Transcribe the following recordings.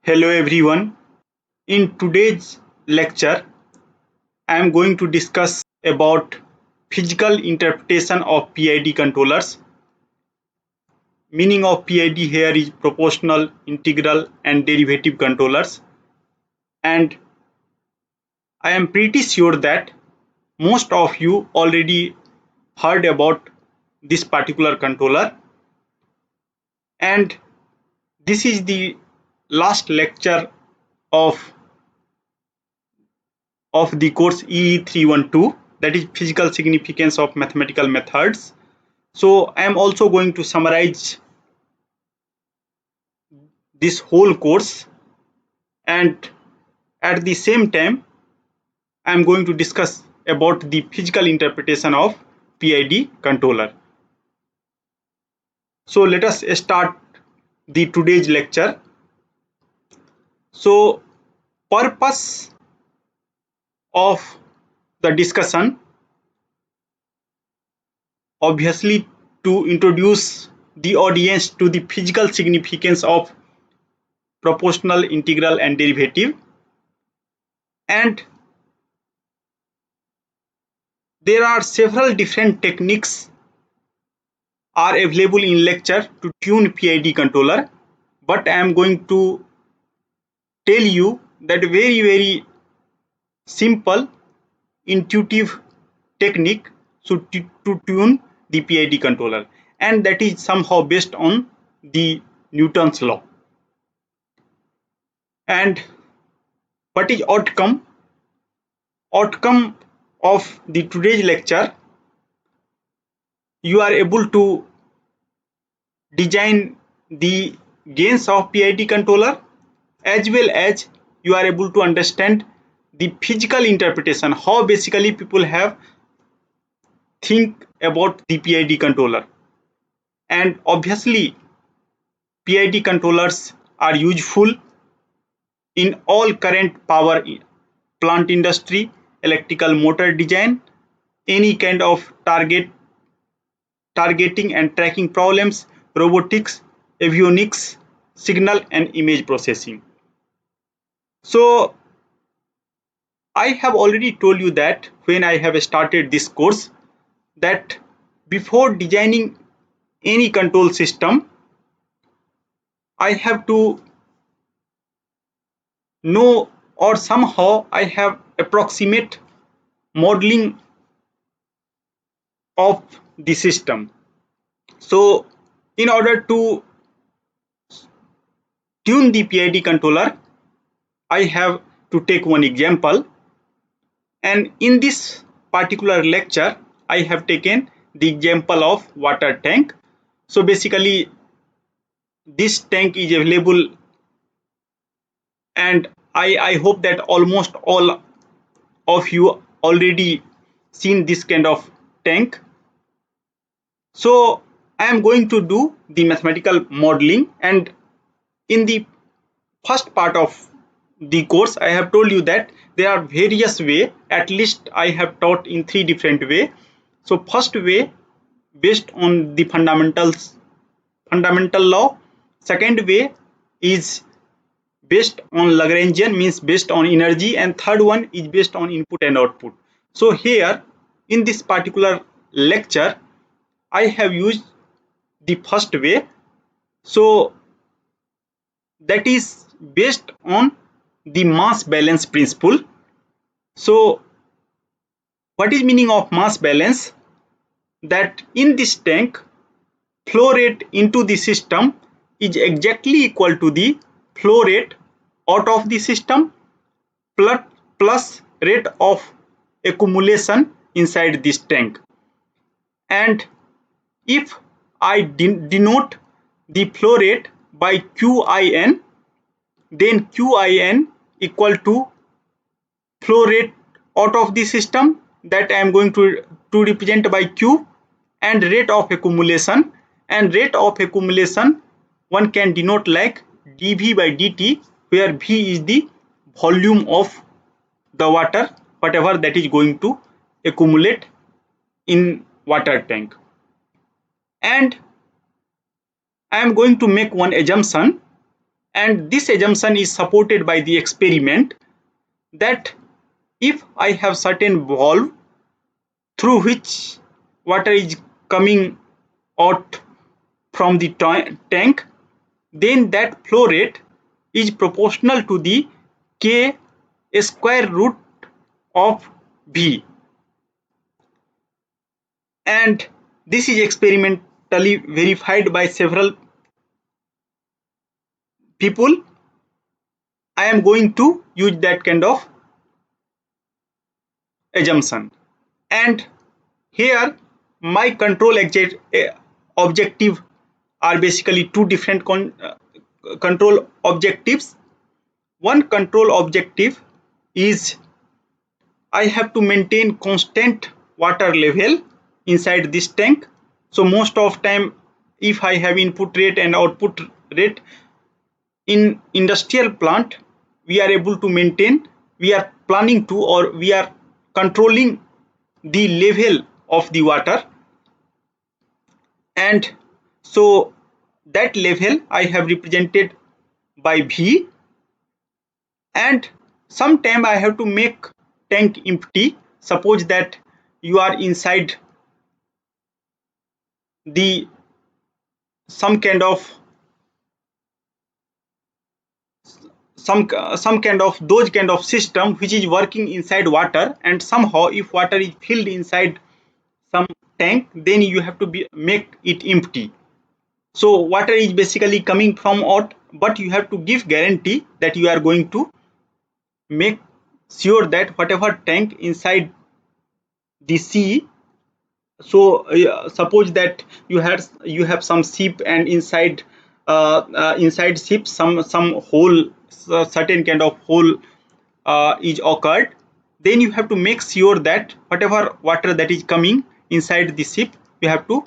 Hello everyone. In today's lecture, I am going to discuss about physical interpretation of PID controllers. Meaning of PID here is proportional, integral and derivative controllers. And I am pretty sure that most of you already heard about this particular controller. And this is the last lecture of the course EE312, that is physical significance of mathematical methods. So I am also going to summarize this whole course, and at the same time I am going to discuss about the physical interpretation of PID controller. So let us start the today's lecture. So purpose of the discussion, obviously, to introduce the audience to the physical significance of proportional, integral and derivative. And there are several different techniques are available in lecture to tune PID controller, but I am going to tell you that very simple intuitive technique to tune the PID controller, and that is somehow based on the Newton's law. And what is outcome of the today's lecture? You are able to design the gains of PID controller, as well as you are able to understand the physical interpretation, how basically people have think about the PID controller. And obviously PID controllers are useful in all current power plant industry, electrical motor design, any kind of targeting and tracking problems, robotics, avionics, signal and image processing. So I have already told you that when I have started this course, that before designing any control system, I have to know, or somehow I have approximate modeling of the system. So in order to tune the PID controller, I have to take one example, and in this particular lecture I have taken the example of water tank. So basically this tank is available, and I hope that almost all of you already seen this kind of tank. So I am going to do the mathematical modeling, and in the first part of the course I have told you that there are various way, at least I have taught in three different way. So first way, based on the fundamental law. Second way is based on Lagrangian, means based on energy, and third one is based on input and output. So here in this particular lecture I have used the first way. So that is based on the mass balance principle. So what is meaning of mass balance? That in this tank flow rate into the system is exactly equal to the flow rate out of the system plus rate of accumulation inside this tank. And if I denote the flow rate by QIN, then QIN equal to flow rate out of the system, that I am going to represent by Q, and rate of accumulation. And rate of accumulation one can denote like dV by dt, where V is the volume of the water, whatever that is going to accumulate in water tank. And I am going to make one assumption, and this assumption is supported by the experiment that if I have certain valve through which water is coming out from the tank, then that flow rate is proportional to the k square root of V, and this is experimentally verified by several people. I am going to use that kind of assumption, and here my objective are basically two different control objectives. One control objective is I have to maintain constant water level inside this tank. So most of time, if I have input rate and output rate in industrial plant, we are able to maintain, we are planning to, or we are controlling the level of the water, and so that level I have represented by V, and sometime I have to make tank empty. Suppose that you are inside the some kind of some kind of those kind of system which is working inside water, and somehow if water is filled inside some tank, then you have to make it empty. So water is basically coming from out, but you have to give guarantee that you are going to make sure that whatever tank inside the sea. So suppose that you have some ship, and inside ship some hole, certain kind of hole is occurred. Then you have to make sure that whatever water that is coming inside the ship, you have to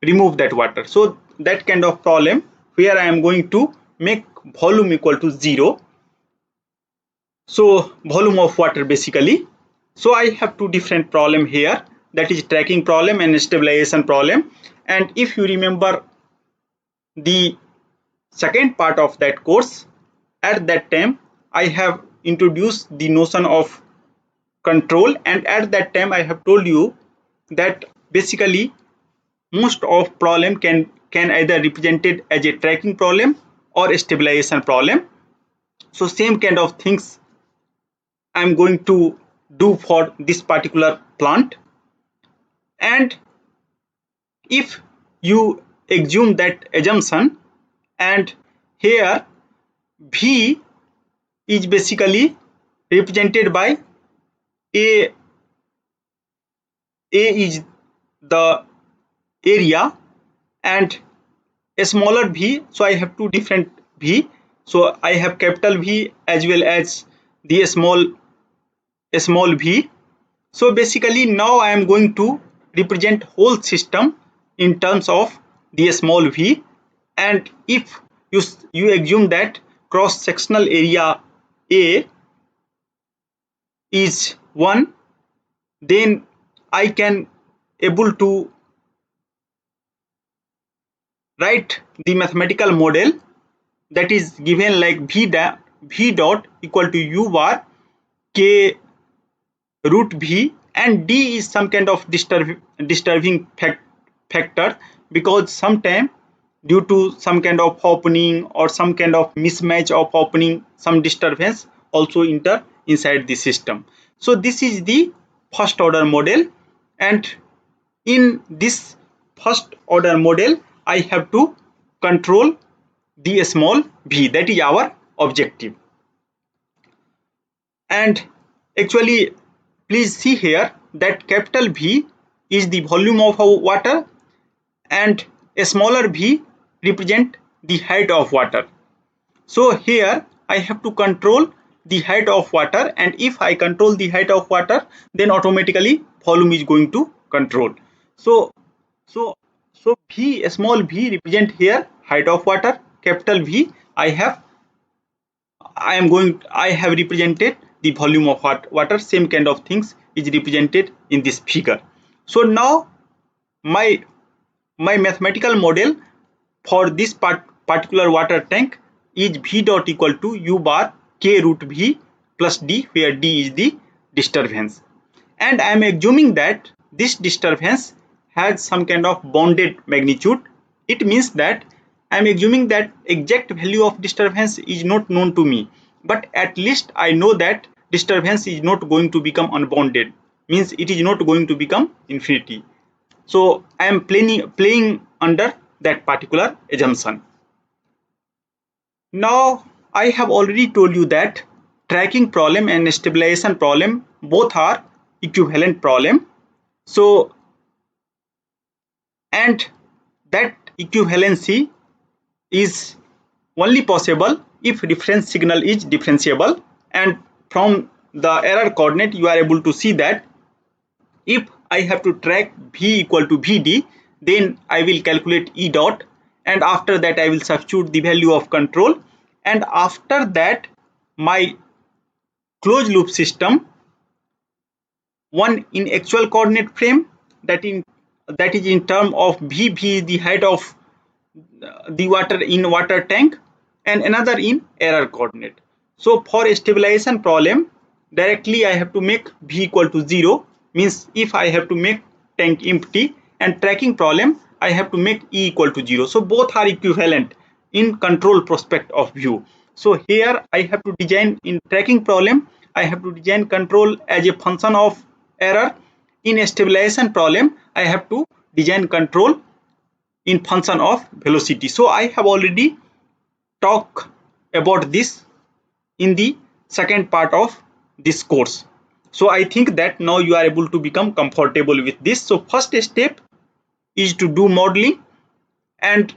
remove that water. So that kind of problem where I am going to make volume equal to 0, so volume of water basically. So I have two different problem here, that is tracking problem and stabilization problem. And if you remember the second part of that course, at that time I have introduced the notion of control, and at that time I have told you that basically most of problem can either represented as a tracking problem or a stabilization problem. So same kind of things I am going to do for this particular plant. And if you assume that assumption, and here V is basically represented by A is the area and a smaller V, so I have two different V. So I have capital V as well as the small v. So basically now I am going to represent whole system in terms of the small v, and if you assume that cross sectional area A is 1, then I can able to write the mathematical model that is given like v dot equal to u bar k root v, and d is some kind of disturbing factor, because sometime due to some kind of opening or some kind of mismatch of opening, some disturbance also enter inside the system. So this is the first order model, and in this first order model I have to control the small v, that is our objective. And actually please see here that capital V is the volume of our water, and a smaller v represent the height of water. So here I have to control the height of water, and if I control the height of water, then automatically volume is going to control. So v, small v represent here height of water, capital V I have represented the volume of water. Same kind of things is represented in this figure. So now my mathematical model for this particular water tank is V dot equal to U bar K root V plus D, where D is the disturbance. And I am assuming that this disturbance has some kind of bounded magnitude. It means that I am assuming that exact value of disturbance is not known to me, but at least I know that disturbance is not going to become unbounded, means it is not going to become infinity. So I am playing under that particular assumption. Now I have already told you that tracking problem and stabilization problem both are equivalent problem. So, and that equivalency is only possible if reference signal is differentiable, and from the error coordinate you are able to see that if I have to track V equal to Vd, then I will calculate E dot, and after that I will substitute the value of control, and after that my closed loop system, one in actual coordinate frame, that is in term of V the height of the water in water tank, and another in error coordinate. So for stabilization problem, directly I have to make V equal to 0, means if I have to make tank empty, and tracking problem I have to make E equal to 0. So both are equivalent in control prospect of view. So here I have to design in tracking problem, I have to design control as a function of error. In a stabilization problem, I have to design control in function of velocity. So I have already talked about this in the second part of this course. So I think that now you are able to become comfortable with this. So first step is to do modeling, and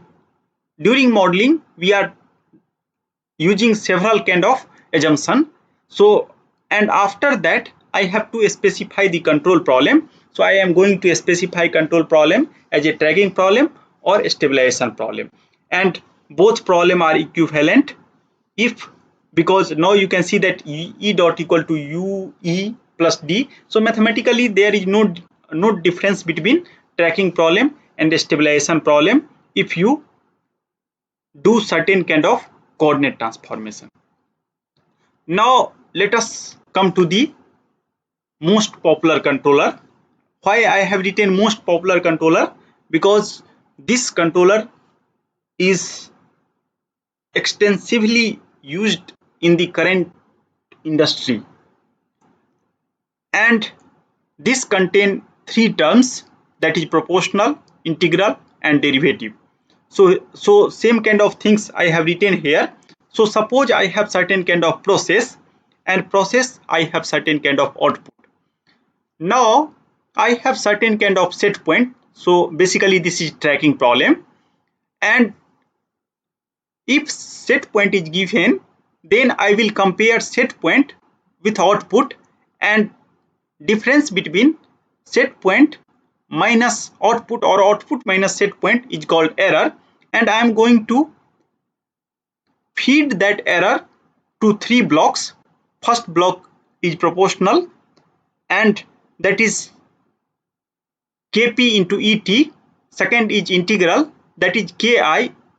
during modeling we are using several kind of assumption. So, and after that I have to specify the control problem. So I am going to specify control problem as a tracking problem or stabilization problem, and both problem are equivalent if, because now you can see that E dot equal to UE plus D. So mathematically there is no difference between tracking problem and stabilization problem if you do certain kind of coordinate transformation. Now let us come to the most popular controller. Why I have written most popular controller? Because this controller is extensively used in the current industry, and this contain three terms, that is proportional, integral and derivative. So same kind of things I have written here. So suppose I have certain kind of process, and process I have certain kind of output. Now I have certain kind of set point. So basically this is tracking problem, and if set point is given, then I will compare set point with output, and difference between set point minus output or output minus set point is called error, and I am going to feed that error to three blocks. First block is proportional, and that is Kp into Et. Second is integral, that is Ki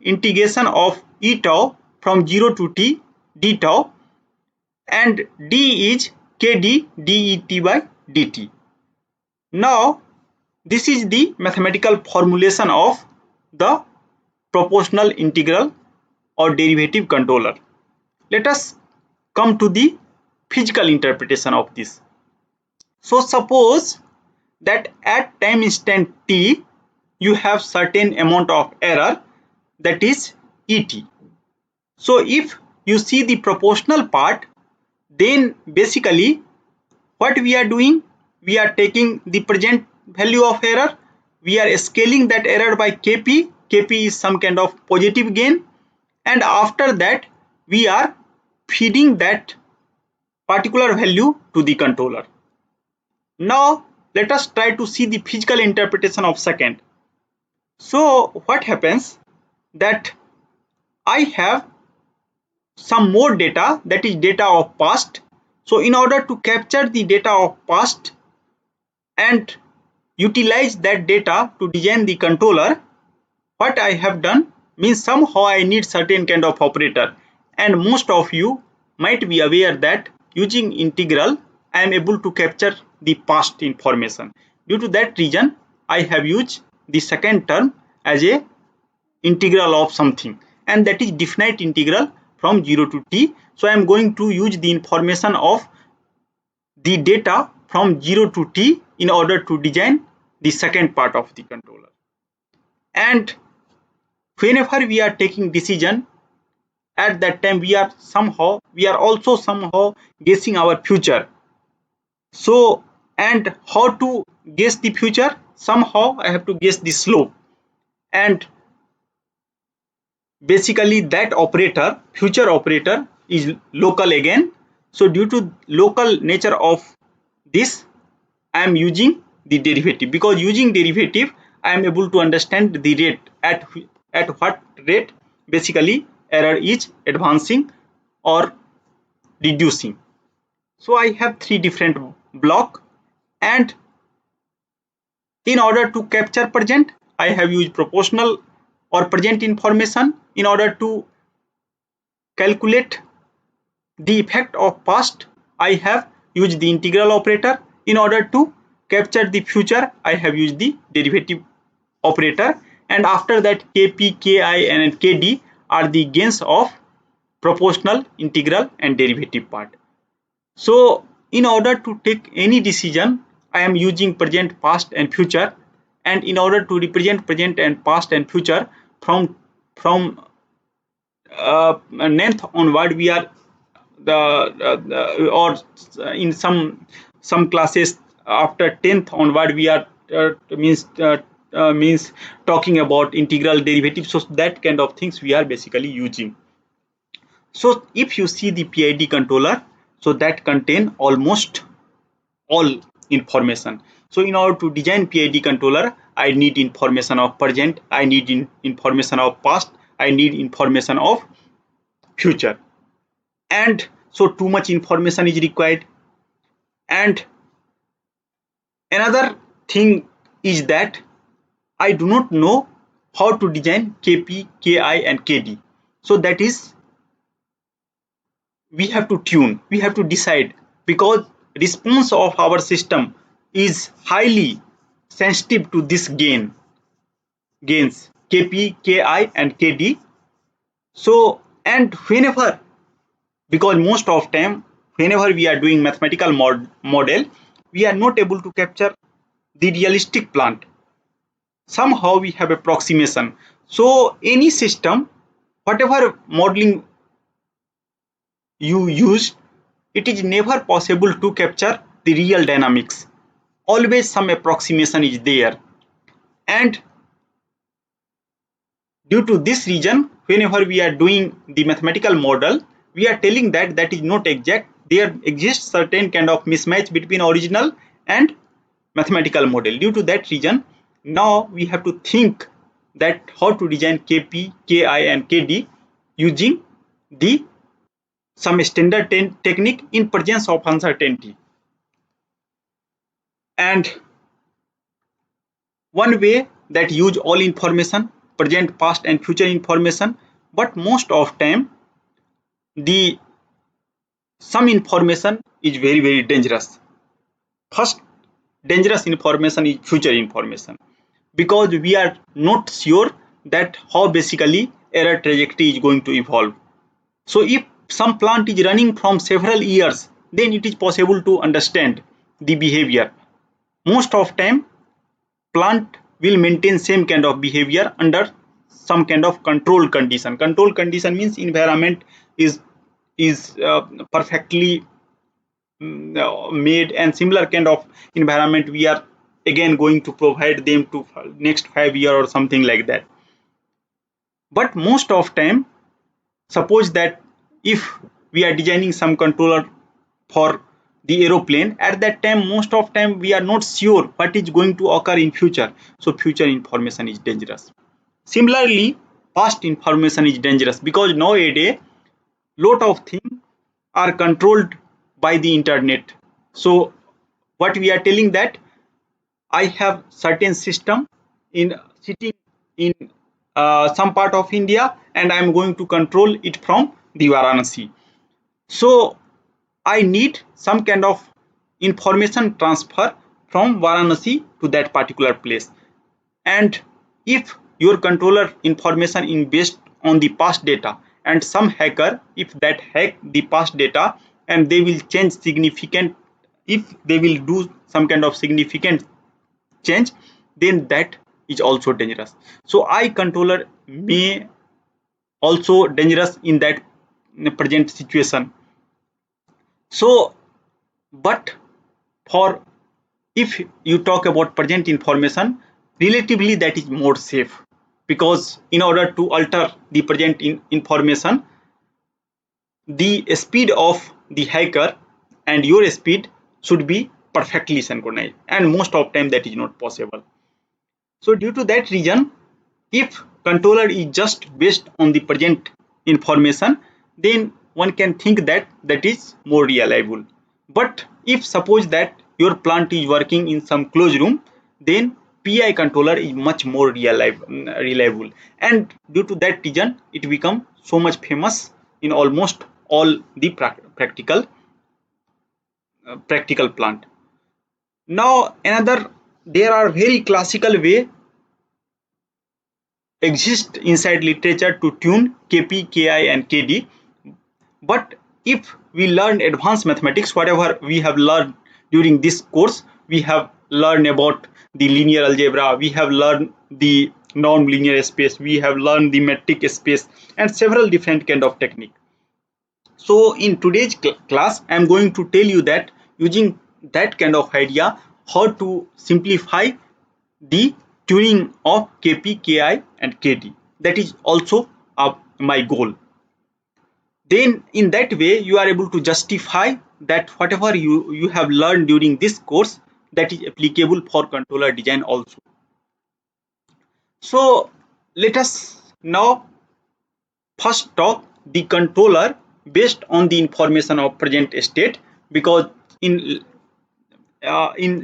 integration of E tau from 0 to t d tau, and D is Kd det by dt. Now this is the mathematical formulation of the proportional, integral or derivative controller. Let us come to the physical interpretation of this. So suppose that at time instant t you have certain amount of error, that is Et. So if you see the proportional part, then basically what we are doing, we are taking the present value of error, we are scaling that error by Kp. Kp is some kind of positive gain, and after that we are feeding that particular value to the controller. Now let us try to see the physical interpretation of second. So what happens, that I have some more data, that is data of past. So in order to capture the data of past and utilize that data to design the controller, what I have done means somehow I need certain kind of operator. And most of you might be aware that using integral I am able to capture the past information. Due to that reason I have used the second term as a integral of something, and that is definite integral from 0 to t. So I am going to use the information of the data from 0 to t in order to design the second part of the controller. And whenever we are taking decision, at that time we are also somehow guessing our future. So, and how to guess the future? Somehow I have to guess the slope, and basically that operator, future operator, is local again. So due to local nature of this, I am using the derivative, because using derivative I am able to understand the rate, at what rate basically error is advancing or reducing. So I have three different block, and in order to capture present I have used proportional or present information. In order to calculate the effect of past I have used the integral operator. In order to capture the future I have used the derivative operator, and after that kp, ki and kd are the gains of proportional, integral and derivative part. So in order to take any decision I am using present, past and future, and in order to represent present and past and future from 9th onward we are or in some classes after 10th onward we are means talking about integral derivative. So that kind of things we are basically using. So if you see the PID controller, so that contain almost all information. So in order to design PID controller I need information of present, I need information of past, I need information of future, and so too much information is required. And another thing is that I do not know how to design kp, ki and kd. So that is we have to tune, we have to decide, because response of our system is highly sensitive to this gains kp, ki and kd. So and whenever, because most of time whenever we are doing mathematical model we are not able to capture the realistic plant. Somehow we have approximation. So any system, whatever modeling you use, it is never possible to capture the real dynamics. Always some approximation is there, and due to this reason whenever we are doing the mathematical model we are telling that that is not exact. There exists certain kind of mismatch between original and mathematical model. Due to that reason now we have to think that how to design kp, ki and kd using the some standard technique in presence of uncertainty. And one way that use all information, present, past and future information, but most of time the some information is very dangerous. First dangerous information is future information, because we are not sure that how basically error trajectory is going to evolve. So if some plant is running from several years, then it is possible to understand the behavior. Most of time plant will maintain same kind of behavior under some kind of controlled condition. Controlled condition means environment is perfectly made, and similar kind of environment we are again going to provide them to next 5 years or something like that. But most of time, suppose that if we are designing some controller for the aeroplane, at that time most of time we are not sure what is going to occur in future. So future information is dangerous. Similarly past information is dangerous, because nowadays lot of things are controlled by the internet. So what we are telling that I have certain system in sitting in some part of India, and I am going to control it from the Varanasi. So I need some kind of information transfer from Varanasi to that particular place. And if your controller information is based on the past data, and some hacker, if that hack the past data and they will change significant, if they will do some kind of significant change, then that is also dangerous. So I controller may also dangerous in that present situation. So but for, if you talk about present information, relatively that is more safe, because in order to alter the present information, the speed of the hacker and your speed should be perfectly synchronized, and most of time that is not possible. So due to that reason, if controller is just based on the present information, then one can think that that is more reliable. But if suppose that your plant is working in some closed room, then PI controller is much more reliable, and due to that reason it become so much famous in almost all the practical plant. Now another, there are very classical way exist inside literature to tune Kp, Ki and Kd. But if we learn advanced mathematics, whatever we have learned during this course, we have learned about the linear algebra, we have learned the non-linear space, we have learned the metric space and several different kind of technique. So in today's class, I am going to tell you that using that kind of idea, how to simplify the tuning of Kp, Ki and Kd. That is also my goal. Then in that way you are able to justify that whatever you have learned during this course, that is applicable for controller design also. So let us now first talk the controller based on the information of present state, because in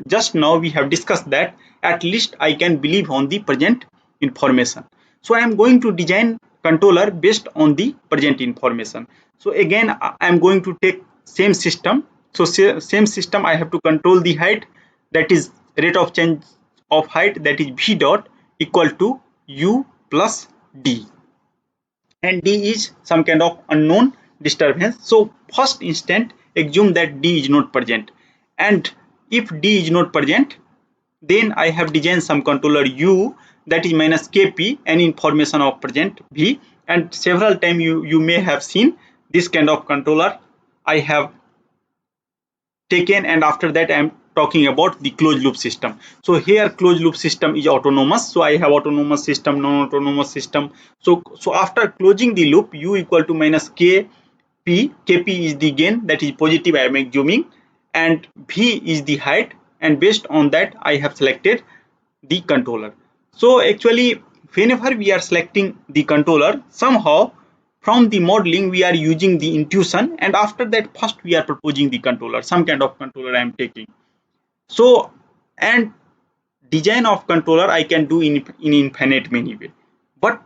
just now we have discussed that at least I can believe on the present information. So I am going to design controller based on the present information. So again I am going to take same system. So same system, I have to control the height, that is rate of change of height, that is v dot equal to u plus d, and d is some kind of unknown disturbance. So first instant assume that d is not present, and if d is not present, then I have designed some controller u, that is minus kp and information of present v, and several time you may have seen this kind of controller I have taken, and after that I am talking about the closed loop system. So here closed loop system is autonomous, so I have autonomous system, non-autonomous system. So after closing the loop, u equal to minus kp is the gain, that is positive I am assuming, and v is the height, and based on that I have selected the controller. So actually whenever we are selecting the controller, somehow from the modeling we are using the intuition, and after that first we are proposing the controller, some kind of controller I am taking. So and design of controller I can do in infinite many way, but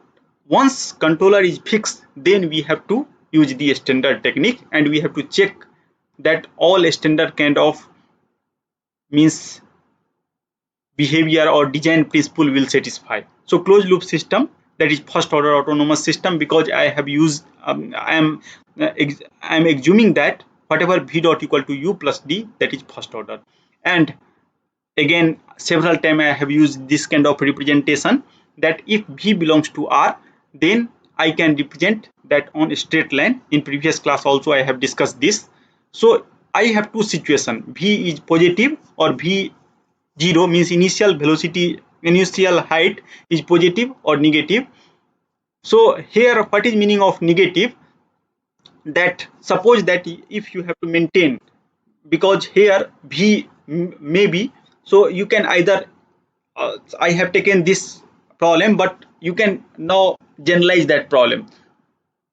once controller is fixed, then we have to use the standard technique, and we have to check that all standard kind of means behavior or design principle will satisfy. So closed loop system, that is first order autonomous system, because I have used I am assuming that whatever v dot equal to u plus d, that is first order. And again several time I have used this kind of representation, that if v belongs to r, then I can represent that on a straight line. In previous class also I have discussed this. So I have two situation, v is positive or v 0 means initial velocity, initial height is positive or negative. So here what is meaning of negative, that suppose that if you have to maintain, because here v may be, so you can either I have taken this problem, but you can now generalize that problem.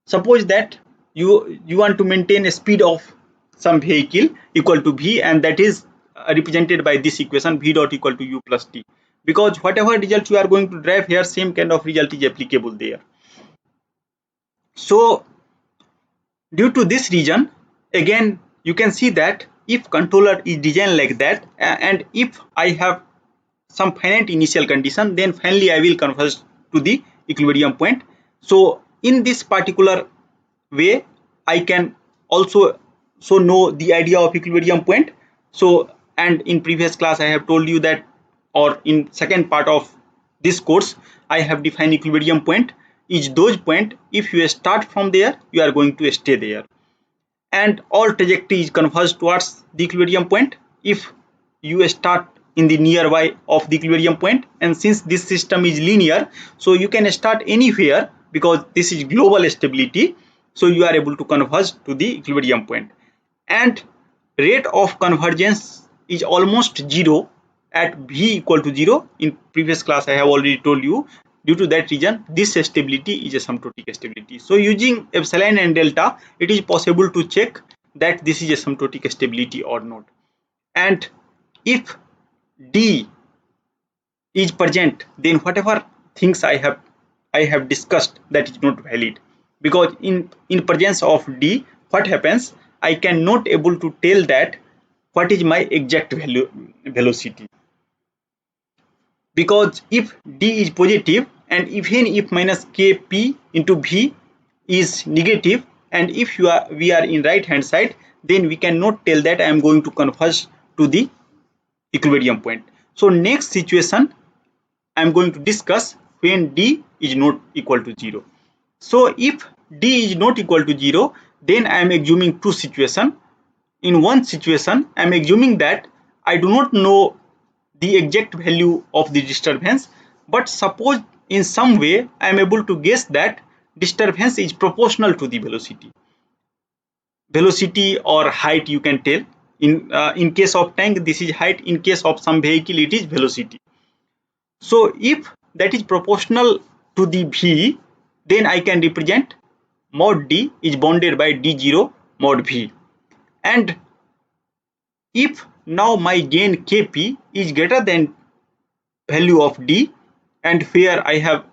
Suppose that you want to maintain a speed of some vehicle equal to v, and that is represented by this equation v dot equal to u plus t, because whatever result you are going to drive here, same kind of result is applicable there. So Due to this reason, again you can see that if controller is designed like that, and if I have some finite initial condition, then finally I will converge to the equilibrium point. So in this particular way I can also know the idea of equilibrium point. So, and in previous class I have told you that, or in second part of this course I have defined equilibrium point is those point if you start from there you are going to stay there, and all trajectories converge towards the equilibrium point if you start in the nearby of the equilibrium point. And since this system is linear, so you can start anywhere because this is global stability, so you are able to converge to the equilibrium point. And rate of convergence is almost zero at v equal to 0. In previous class I have already told you, due to that reason this stability is a asymptotic stability. So using epsilon and delta it is possible to check that this is a asymptotic stability or not. And if d is present, then whatever things I have discussed, that is not valid, because in presence of d what happens, I cannot able to tell that what is my exact velocity, because if d is positive and even if minus kp into v is negative, and if we are in right hand side, then we cannot tell that I am going to converge to the equilibrium point. So next situation I am going to discuss when d is not equal to 0. So if d is not equal to 0, then I am assuming two situations. In one situation I am assuming that I do not know the exact value of the disturbance, but suppose in some way I am able to guess that disturbance is proportional to the velocity or height, you can tell. In case of tank this is height, in case of some vehicle it is velocity. So if that is proportional to the v, then I can represent mod d is bounded by d0 mod v. And if now my gain kp is greater than value of d, and where I have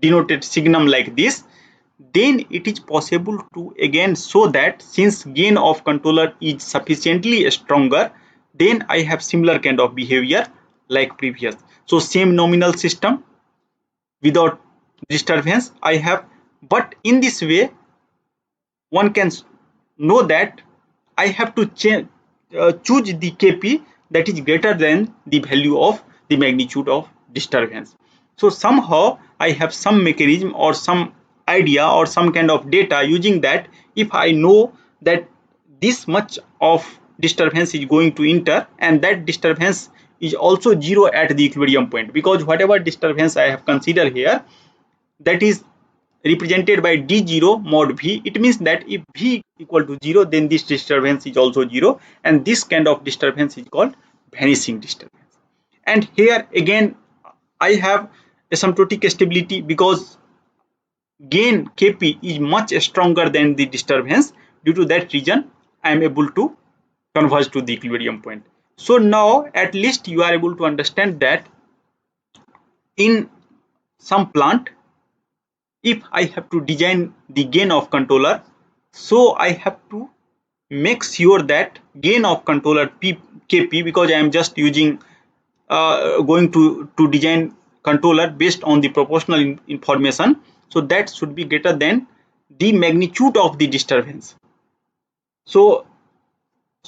denoted signum like this, then it is possible to again show that since gain of controller is sufficiently stronger, then I have similar kind of behavior like previous. So same nominal system without disturbance I have, but in this way one can know that I have to choose the kp that is greater than the value of the magnitude of disturbance. So somehow I have some mechanism or some idea or some kind of data using that, if I know that this much of disturbance is going to enter and that disturbance is also zero at the equilibrium point, because whatever disturbance I have considered here, that is represented by d0 mod v, it means that if v equal to 0, then this disturbance is also 0, and this kind of disturbance is called vanishing disturbance. And here again I have asymptotic stability because gain kp is much stronger than the disturbance. Due to that reason I am able to converge to the equilibrium point. So now at least you are able to understand that in some plant, if I have to design the gain of controller, so I have to make sure that gain of controller kp, because I am just using going to design controller based on the proportional information, so that should be greater than the magnitude of the disturbance. So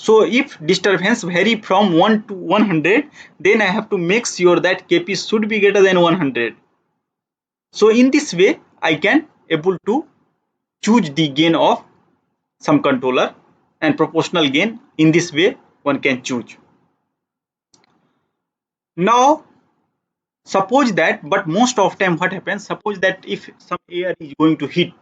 if disturbance vary from 1 to 100, then I have to make sure that kp should be greater than 100. So in this way I can able to choose the gain of some controller and proportional gain. In this way one can choose. Now suppose that, but most of time what happens, suppose that if some air is going to hit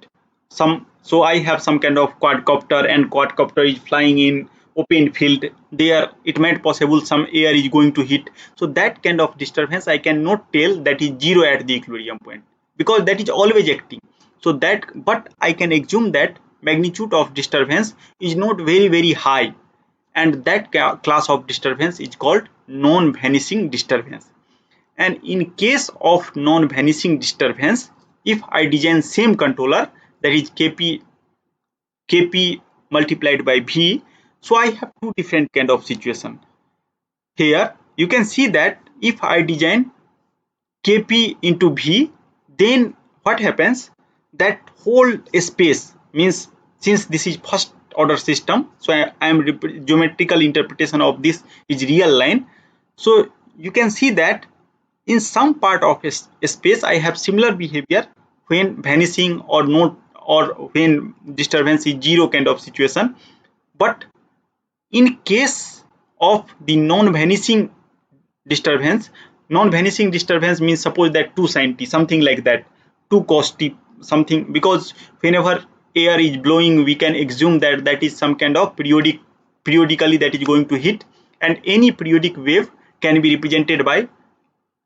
some, so I have some kind of quadcopter and quadcopter is flying in open field, there it might possible some air is going to hit, so that kind of disturbance I cannot tell that is zero at the equilibrium point, because that is always acting. So that, but I can assume that magnitude of disturbance is not very high, and that class of disturbance is called non-vanishing disturbance. And in case of non-vanishing disturbance, if I design same controller, that is Kp multiplied by V. So I have two different kind of situation. Here you can see that if I design Kp into V, then what happens, that whole space, means since this is first order system, so I am geometrical interpretation of this is real line. So you can see that in some part of a space I have similar behavior when vanishing or not, or when disturbance is zero kind of situation. But in case of the non-vanishing disturbance means, suppose that 2 sin t, something like that, 2 cos t something, because whenever air is blowing we can assume that that is some kind of periodically that is going to hit, and any periodic wave can be represented by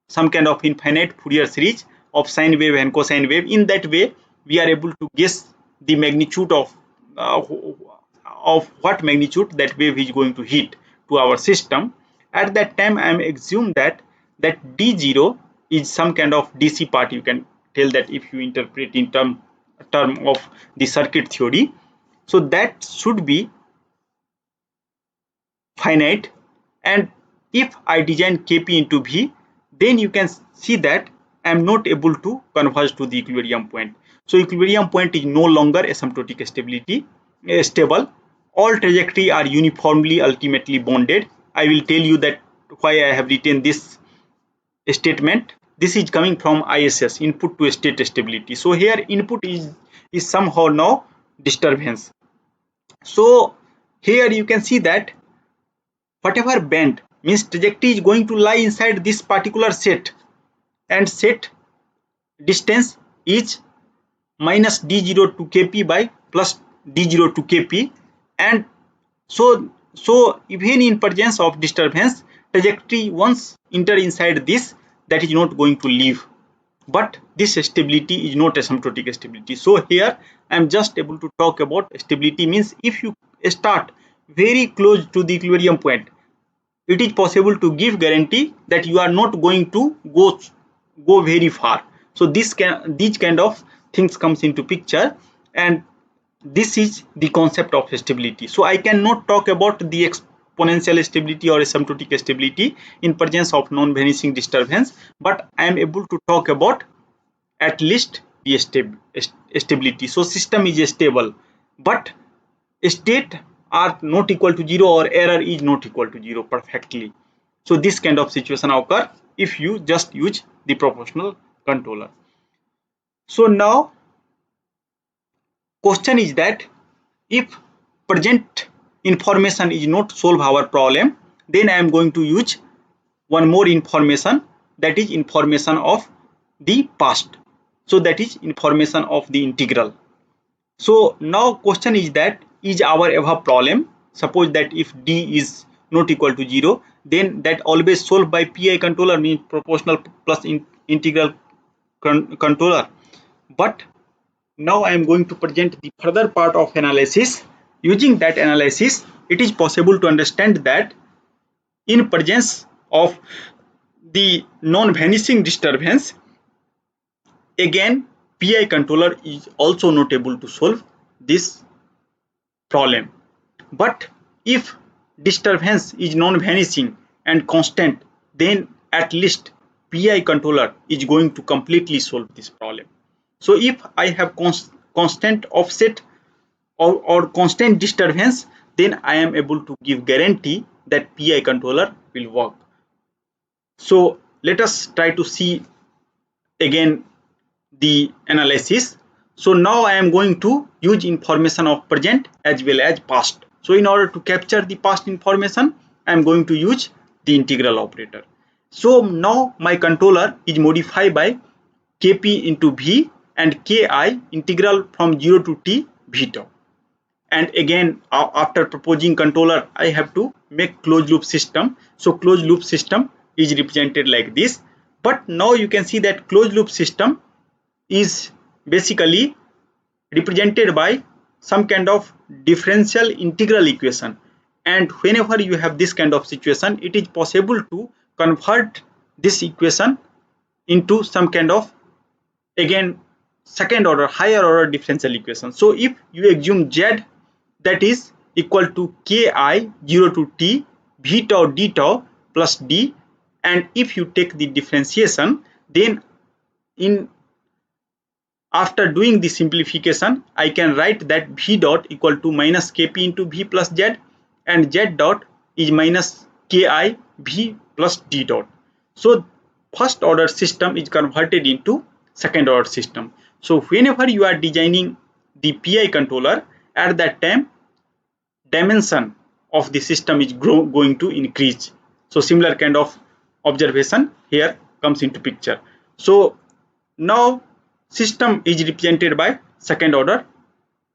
some kind of infinite Fourier series of sine wave and cosine wave. In that way we are able to guess the magnitude of what magnitude that wave is going to hit to our system. At that time I am assume that d0 is some kind of DC part, you can tell that if you interpret in term of the circuit theory. So that should be finite, and if I design Kp into V, then you can see that I am not able to converge to the equilibrium point. So equilibrium point is no longer asymptotic stable. All trajectory are uniformly ultimately bounded. I will tell you that why I have written this statement. This is coming from ISS, input to state stability. So here input is somehow now disturbance. So here you can see that whatever band, means trajectory is going to lie inside this particular set, and set distance is minus d0 to kp by plus d0 to kp. And so even in presence of disturbance, trajectory once enter inside this, that is not going to leave. But this stability is not asymptotic stability. So here I am just able to talk about stability, means if you start very close to the equilibrium point, it is possible to give guarantee that you are not going to go very far. So these kind of things comes into picture, and this is the concept of stability. So I cannot talk about the exponential stability or asymptotic stability in presence of non-vanishing disturbance, but I am able to talk about at least the stability. So system is stable, but state are not equal to 0 or error is not equal to 0 perfectly. So this kind of situation occur if you just use the proportional controller. So now question is that if present information is not solve our problem, then I am going to use one more information, that is information of the past. So that is information of the integral. So now question is that is our above problem, suppose that if d is not equal to 0, then that always solved by PI controller, means proportional plus integral controller. But now I am going to present the further part of analysis. Using that analysis, it is possible to understand that in presence of the non-vanishing disturbance, again PI controller is also not able to solve this problem. But if disturbance is non-vanishing and constant, then at least PI controller is going to completely solve this problem. So if I have constant offset or constant disturbance, then I am able to give guarantee that PI controller will work. So let us try to see again the analysis. So now I am going to use information of present as well as past. So in order to capture the past information, I am going to use the integral operator. So now my controller is modified by Kp into V and Ki integral from 0 to t V tau. And again after proposing controller, I have to make closed loop system. So closed loop system is represented like this. But now you can see that closed loop system is basically represented by some kind of differential integral equation, and whenever you have this kind of situation, it is possible to convert this equation into some kind of again second order higher order differential equation. So if you assume z that is equal to ki 0 to t v tau d tau plus d, and if you take the differentiation, then in after doing the simplification, I can write that v dot equal to minus kp into v plus z, and z dot is minus ki v plus d dot. So first order system is converted into second order system. So whenever you are designing the PI controller, at that time dimension of the system is going to increase. So similar kind of observation here comes into picture. So now system is represented by second order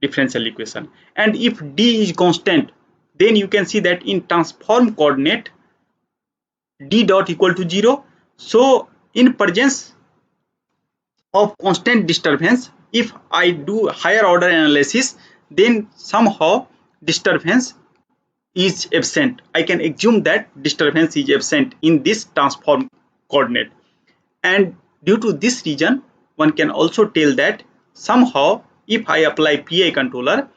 differential equation, and if d is constant, then you can see that in transform coordinate d dot equal to 0. So in presence of constant disturbance, if I do higher order analysis, then somehow disturbance is absent. I can assume that disturbance is absent in this transform coordinate, and due to this reason one can also tell that somehow if I apply PI controller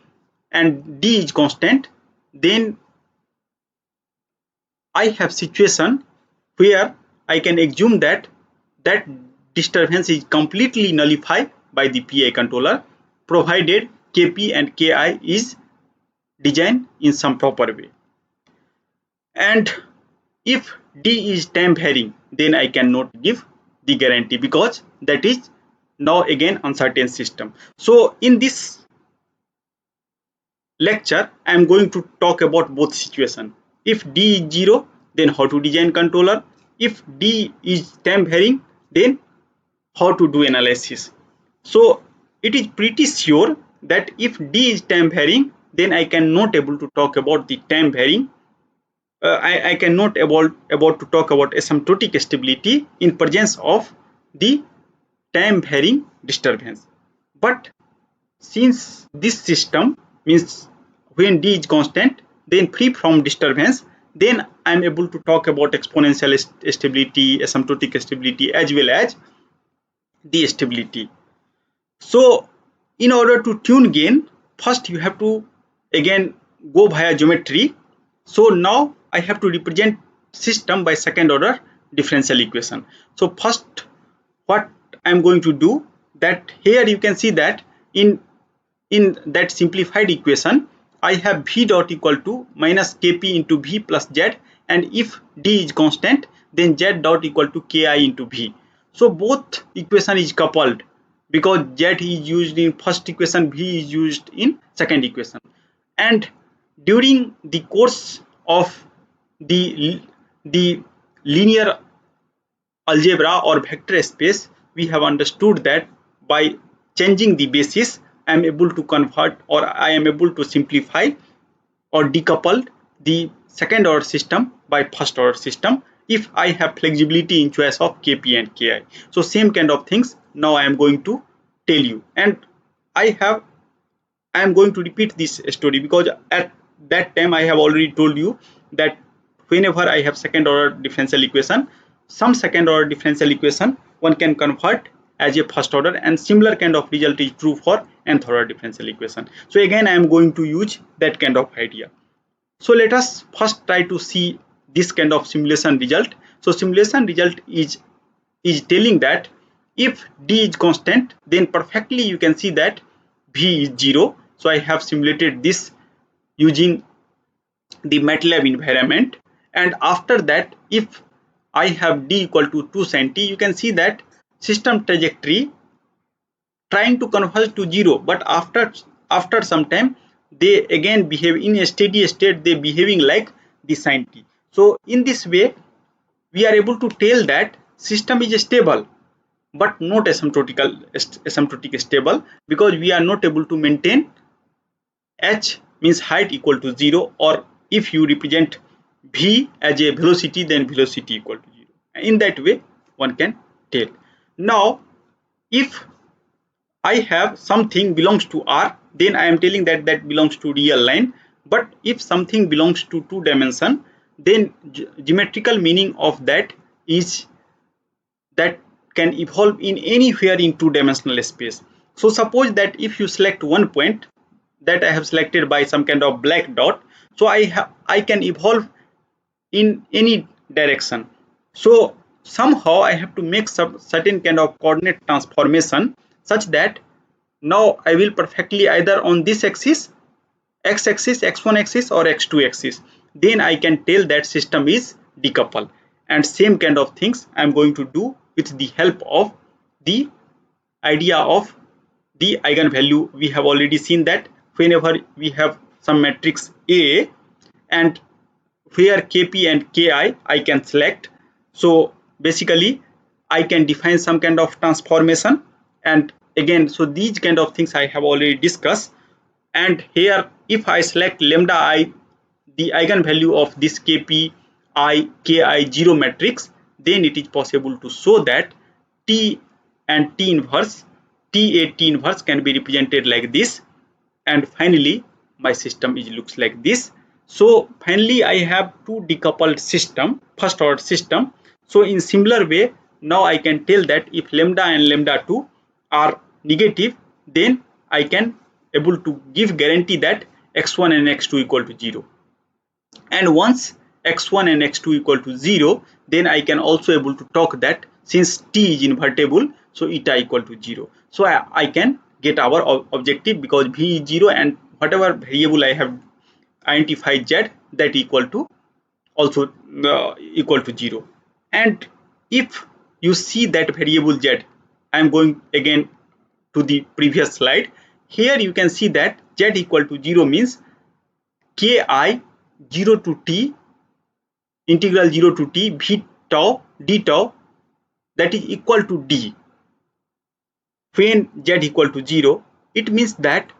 and d is constant, then I have situation where I can assume that that disturbance is completely nullified by the PI controller, provided Kp and Ki is designed in some proper way. And if d is time varying, then I cannot give the guarantee, because that is now again uncertain system. So in this lecture I am going to talk about both situation. If d is 0, then how to design controller. If d is time varying, then how to do analysis. So it is pretty sure that if d is time varying, then I cannot able to talk about the time varying. I cannot about to talk about asymptotic stability in presence of the time varying disturbance. But since this system means when d is constant, then free from disturbance, then I am able to talk about exponential stability, asymptotic stability, as well as the stability. So in order to tune gain, first you have to again go via geometry. So now I have to represent system by second order differential equation. So first what I am going to do, that here you can see that in that simplified equation I have v dot equal to minus kp into v plus z, and if d is constant, then z dot equal to ki into v. So both equation is coupled, because z is used in first equation, v is used in second equation. And during the course of the linear algebra or vector space, we have understood that by changing the basis I am able to convert, or I am able to simplify or decouple the second order system by first order system if I have flexibility in choice of Kp and Ki. So same kind of things now I am going to tell you, and I am going to repeat this story, because at that time I have already told you that whenever I have second order differential equation, some second order differential equation one can convert as a first order, and similar kind of result is true for nth order differential equation. So again I am going to use that kind of idea. So let us first try to see this kind of simulation result. So simulation result is telling that if d is constant, then perfectly you can see that v is 0. So I have simulated this using the MATLAB environment, and after that if I have d equal to 2 sin t, you can see that system trajectory trying to converge to 0, but after some time they again behave in a steady state, they behaving like the sin t. So in this way we are able to tell that system is stable but not asymptotic stable, because we are not able to maintain h means height equal to 0, or if you represent v as a velocity, then velocity equal to 0. In that way one can tell. Now if I have something belongs to R, then I am telling that that belongs to real line. But if something belongs to two dimension, then geometrical meaning of that is that can evolve in anywhere in two dimensional space. So suppose that if you select one point, that I have selected by some kind of black dot. So I can evolve in any direction. So somehow I have to make some certain kind of coordinate transformation such that now I will perfectly either on this axis, x axis, x1 axis or x2 axis. Then I can tell that system is decoupled. And same kind of things I am going to do with the help of the idea of the eigenvalue. We have already seen that whenever we have some matrix A and where kp and ki I can select. So basically I can define some kind of transformation, and again, so these kind of things I have already discussed. And here if I select lambda I, the eigenvalue of this kp I ki 0 matrix, then it is possible to show that t and t inverse, t a t inverse can be represented like this. And finally my system is looks like this. So finally I have two decoupled system, first order system. So in similar way, now I can tell that if lambda and lambda 2 are negative, then I can able to give guarantee that x1 and x2 equal to 0. And once x1 and x2 equal to 0, then I can also able to talk that since t is invertible, so eta equal to 0. So I can get our objective because v is 0 and whatever variable I have identified z, that equal to also equal to 0. And if you see that variable z, I am going again to the previous slide. Here you can see that z equal to 0 means ki 0 to t integral 0 to t v tau d tau, that is equal to d. When z equal to 0, it means that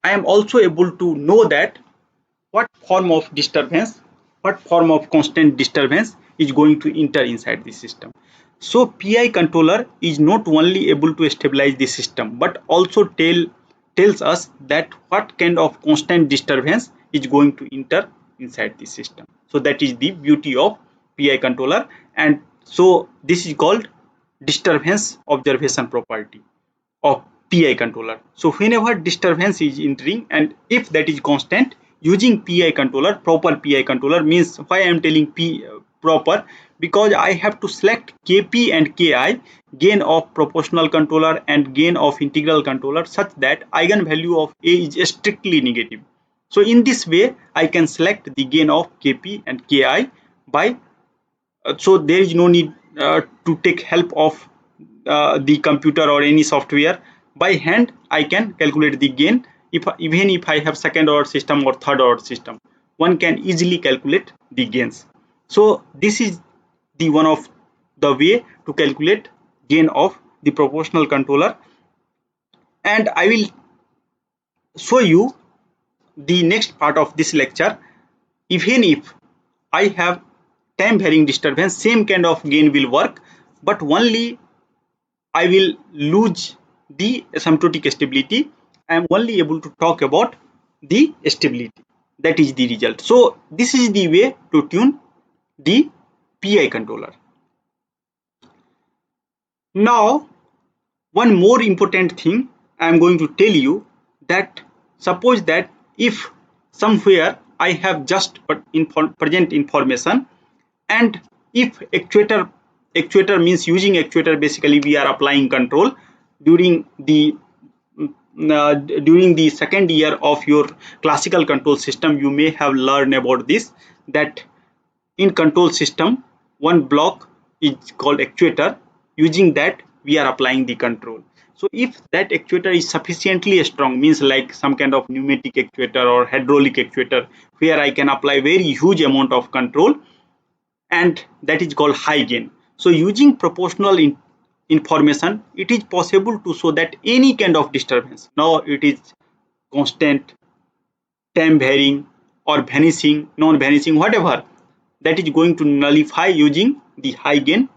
I am also able to know that what form of disturbance, what form of constant disturbance is going to enter inside the system. So PI controller is not only able to stabilize the system but also tells us that what kind of constant disturbance is going to enter inside the system. So that is the beauty of PI controller, and so this is called disturbance observation property of PI controller. So whenever disturbance is entering and if that is constant, using PI controller, proper PI controller means, why I am telling P proper, because I have to select Kp and Ki, gain of proportional controller and gain of integral controller, such that eigenvalue of A is strictly negative. So in this way I can select the gain of Kp and Ki by so there is no need to take help of the computer or any software. By hand I can calculate the gain. Even if I have second order system or third order system, one can easily calculate the gains. So this is the one of the way to calculate gain of the proportional controller, and I will show you the next part of this lecture. Even if I have time varying disturbance, same kind of gain will work, but only I will lose the asymptotic stability. I am only able to talk about the stability. That is the result. So this is the way to tune the PI controller. Now, one more important thing I am going to tell you, that suppose that if somewhere I have just present information, and if actuator means using actuator, basically we are applying control during the second year of your classical control system, you may have learned about this, that in control system one block is called actuator. Using that we are applying the control. So if that actuator is sufficiently strong, means like some kind of pneumatic actuator or hydraulic actuator, where I can apply very huge amount of control, and that is called high gain. So using proportional information, it is possible to show that any kind of disturbance, now it is constant, time varying or vanishing, non-vanishing, whatever, that is going to nullify using the high gain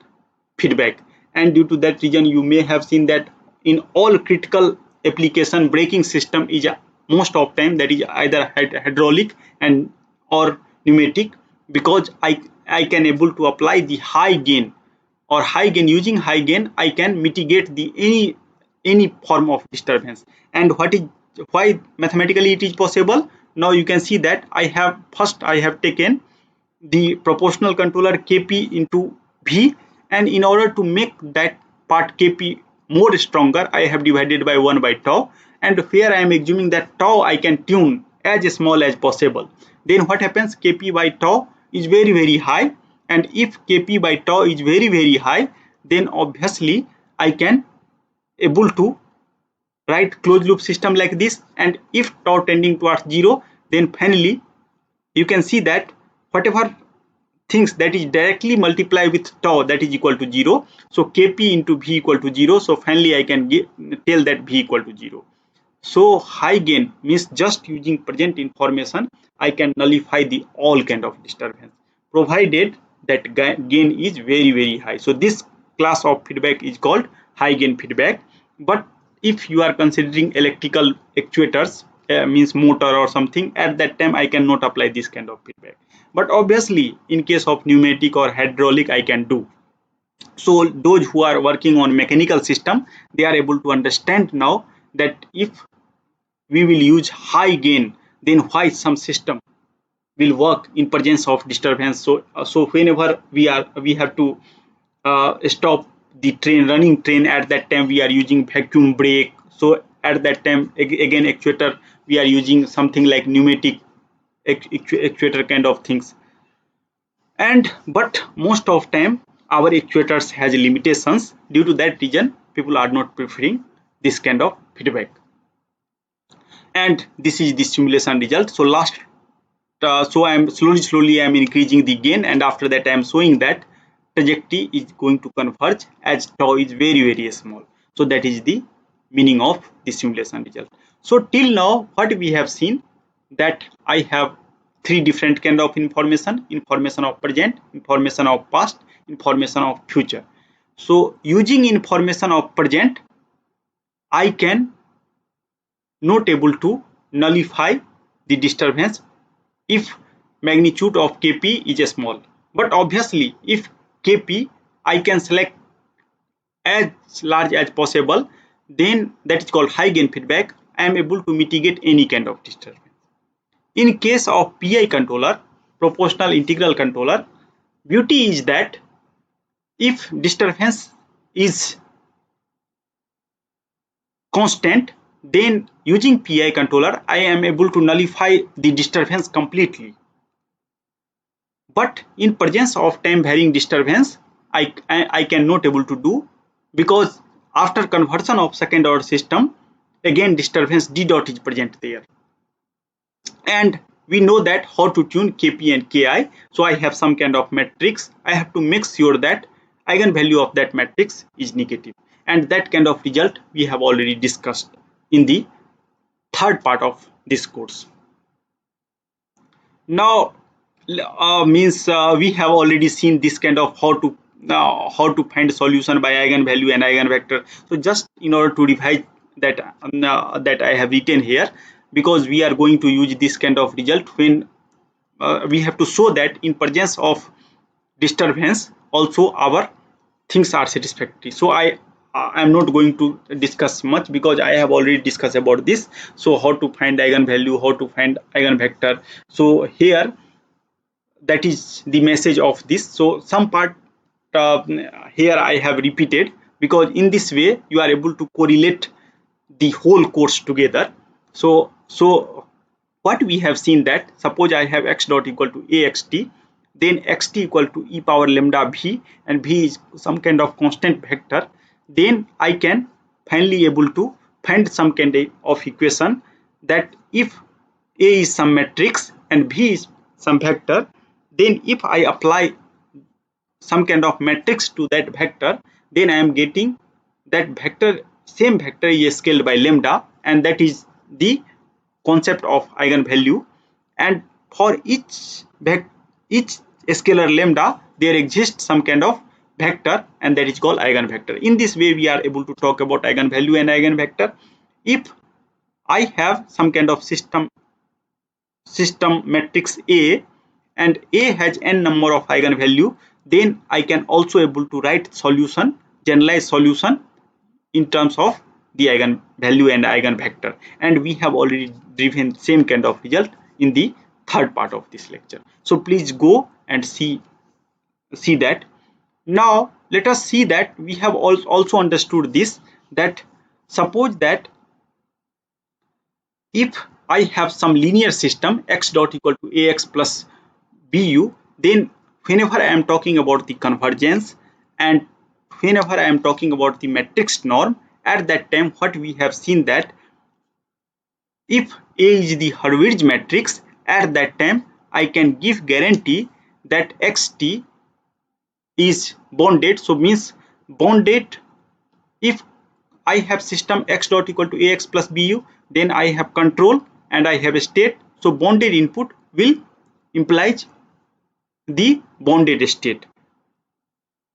feedback. And due to that reason, you may have seen that in all critical application, braking system is most of time that is either hydraulic and or pneumatic, because I can able to apply the high gain, or high gain, using high gain I can mitigate the any form of disturbance. And what is why mathematically it is possible? Now you can see that I have taken the proportional controller Kp into V, and in order to make that part Kp more stronger, I have divided by 1 by tau, and here I am assuming that tau I can tune as small as possible. Then what happens? Kp by tau is very high, and if Kp by tau is very high, then obviously I can able to write closed loop system like this. And if tau tending towards 0, then finally you can see that whatever things that is directly multiply with tau, that is equal to 0. So Kp into V equal to 0. So finally I can tell that V equal to 0. So high gain means just using present information I can nullify the all kind of disturbance, provided that gain is very high. So this class of feedback is called high gain feedback. But if you are considering electrical actuators, means motor or something, at that time I cannot apply this kind of feedback. But obviously in case of pneumatic or hydraulic I can do. So those who are working on mechanical system, they are able to understand now that if we will use high gain, then why some system will work in presence of disturbance. So whenever we have to stop the running train, at that time we are using vacuum brake. So at that time again actuator we are using something like pneumatic actuator kind of things. And but most of time our actuators has limitations. Due to that reason people are not preferring this kind of feedback. And this is the simulation result. So so I am slowly I am increasing the gain, and after that I am showing that trajectory is going to converge as tau is very small. So that is the meaning of the simulation result. So till now what we have seen, that I have three different kind of information of present, information of past, information of future. So using information of present, I can not able to nullify the disturbance if magnitude of Kp is small. But obviously if Kp I can select as large as possible, then that is called high gain feedback. I am able to mitigate any kind of disturbance. In case of PI controller, proportional integral controller, beauty is that if disturbance is constant, then using PI controller I am able to nullify the disturbance completely. But in presence of time varying disturbance I cannot able to do, because after conversion of second order system again disturbance d dot is present there. And we know that how to tune Kp and Ki. So I have some kind of matrix. I have to make sure that eigenvalue of that matrix is negative, and that kind of result we have already discussed in the third part of this course. Now means we have already seen this kind of how to find solution by eigenvalue and eigenvector. So just in order to revise that that I have written here, because we are going to use this kind of result when we have to show that in presence of disturbance also our things are satisfactory. So I am not going to discuss much because I have already discussed about this. So how to find eigenvalue, how to find eigenvector. So here that is the message of this. So some part uh, here I have repeated, because in this way you are able to correlate the whole course together. So what we have seen, that suppose I have x dot equal to axt, then xt equal to e power lambda v, and v is some kind of constant vector, then I can finally able to find some kind of equation that if a is some matrix and v is some vector, then if I apply some kind of matrix to that vector, then I am getting that vector, same vector is scaled by lambda, and that is the concept of eigenvalue. And for each scalar lambda there exists some kind of vector, and that is called eigenvector. In this way we are able to talk about eigenvalue and eigenvector. If I have some kind of system matrix A, and A has n number of eigenvalue, then I can also able to write solution, generalized solution in terms of the eigenvalue and eigenvector, and we have already driven same kind of result in the third part of this lecture. So please go and see that. Now let us see that we have also understood this, that suppose that if I have some linear system x dot equal to ax plus bu, then whenever I am talking about the convergence and whenever I am talking about the matrix norm, at that time what we have seen that if A is the Hurwitz matrix, at that time I can give guarantee that xt is bounded. So means bounded, if I have system x dot equal to ax plus bu, then I have control and I have a state. So bounded input will implies the bounded state,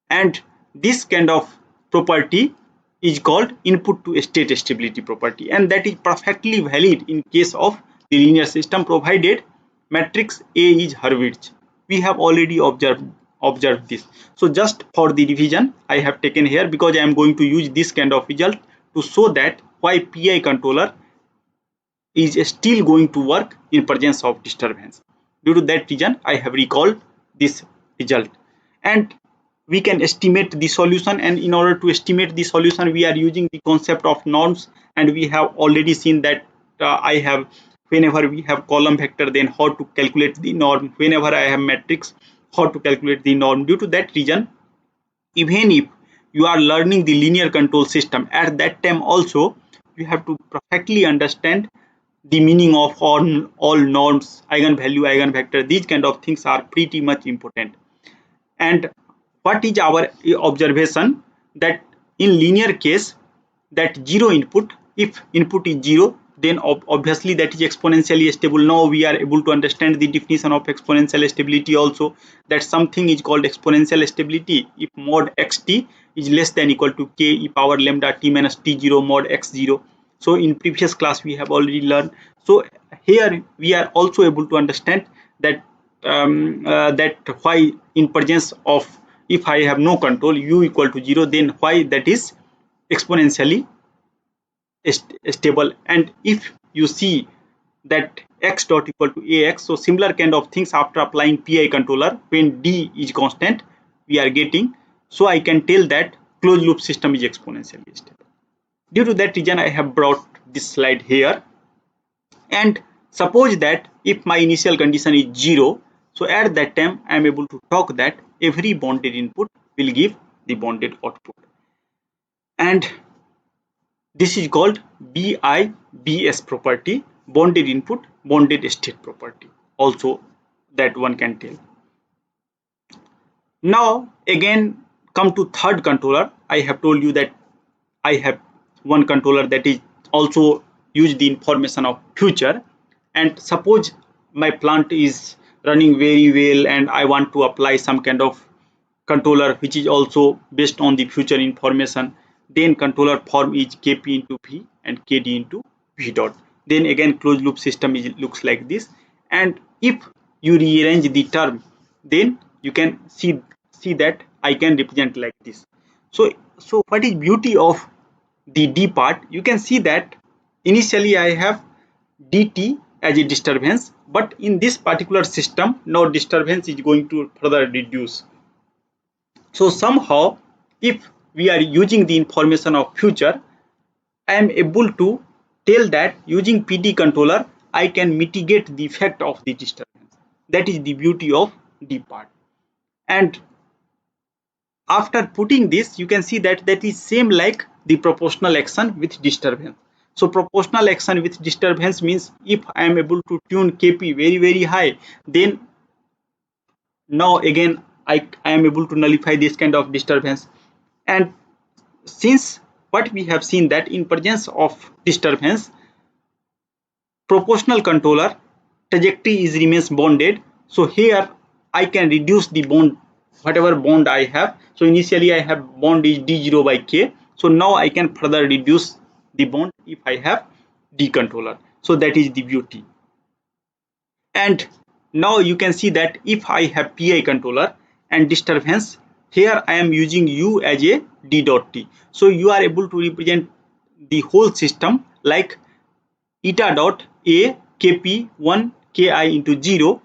and this kind of property is called input to state stability property, and that is perfectly valid in case of the linear system provided matrix A is Hurwitz. We have already observed this. So just for the revision I have taken here, because I am going to use this kind of result to show that why PI controller is still going to work in presence of disturbance. Due to that reason I have recalled this result, and we can estimate the solution, and in order to estimate the solution we are using the concept of norms, and we have already seen that I have, whenever we have column vector, then how to calculate the norm, whenever I have matrix, how to calculate the norm. Due to that reason, even if you are learning the linear control system, at that time also you have to perfectly understand the meaning of all norms, eigenvalue, eigenvector. These kind of things are pretty much important. And what is our observation, that in linear case, that zero input, if input is zero, then obviously that is exponentially stable. Now we are able to understand the definition of exponential stability also, that something is called exponential stability if mod xt is less than equal to k e power lambda t minus t0 mod x0. So in previous class we have already learned. So here we are also able to understand that that why in presence of, if I have no control, u equal to 0, then why that is exponentially stable. And if you see that x dot equal to ax, so similar kind of things after applying PI controller, when d is constant we are getting. So I can tell that closed loop system is exponentially stable. Due to that reason I have brought this slide here. And suppose that if my initial condition is 0, so at that time I am able to talk that every bounded input will give the bounded output, and this is called BIBS property, bounded input bounded state property also, that one can tell. Now again come to third controller. I have told you that I have one controller that is also use the information of future, and suppose my plant is running very well and I want to apply some kind of controller which is also based on the future information, then controller form is kp into v and kd into v dot. Then again closed loop system is looks like this, and if you rearrange the term, then you can see that I can represent like this. So what is beauty of the D part? You can see that initially I have dt as a disturbance, but in this particular system now disturbance is going to further reduce. So somehow if we are using the information of future, I am able to tell that using PD controller I can mitigate the effect of the disturbance. That is the beauty of D part. And after putting this, you can see that that is same like the proportional action with disturbance. So proportional action with disturbance means if I am able to tune kp very high, then now again I am able to nullify this kind of disturbance. And since what we have seen that in presence of disturbance, proportional controller trajectory is remains bonded. So here I can reduce the bond, whatever bond I have. So initially I have bond is d0 by k. So now I can further reduce the bond if I have D controller. So that is the beauty. And now you can see that if I have PI controller and disturbance, here I am using u as a d dot t. So you are able to represent the whole system like eta dot a kp 1 ki into 0.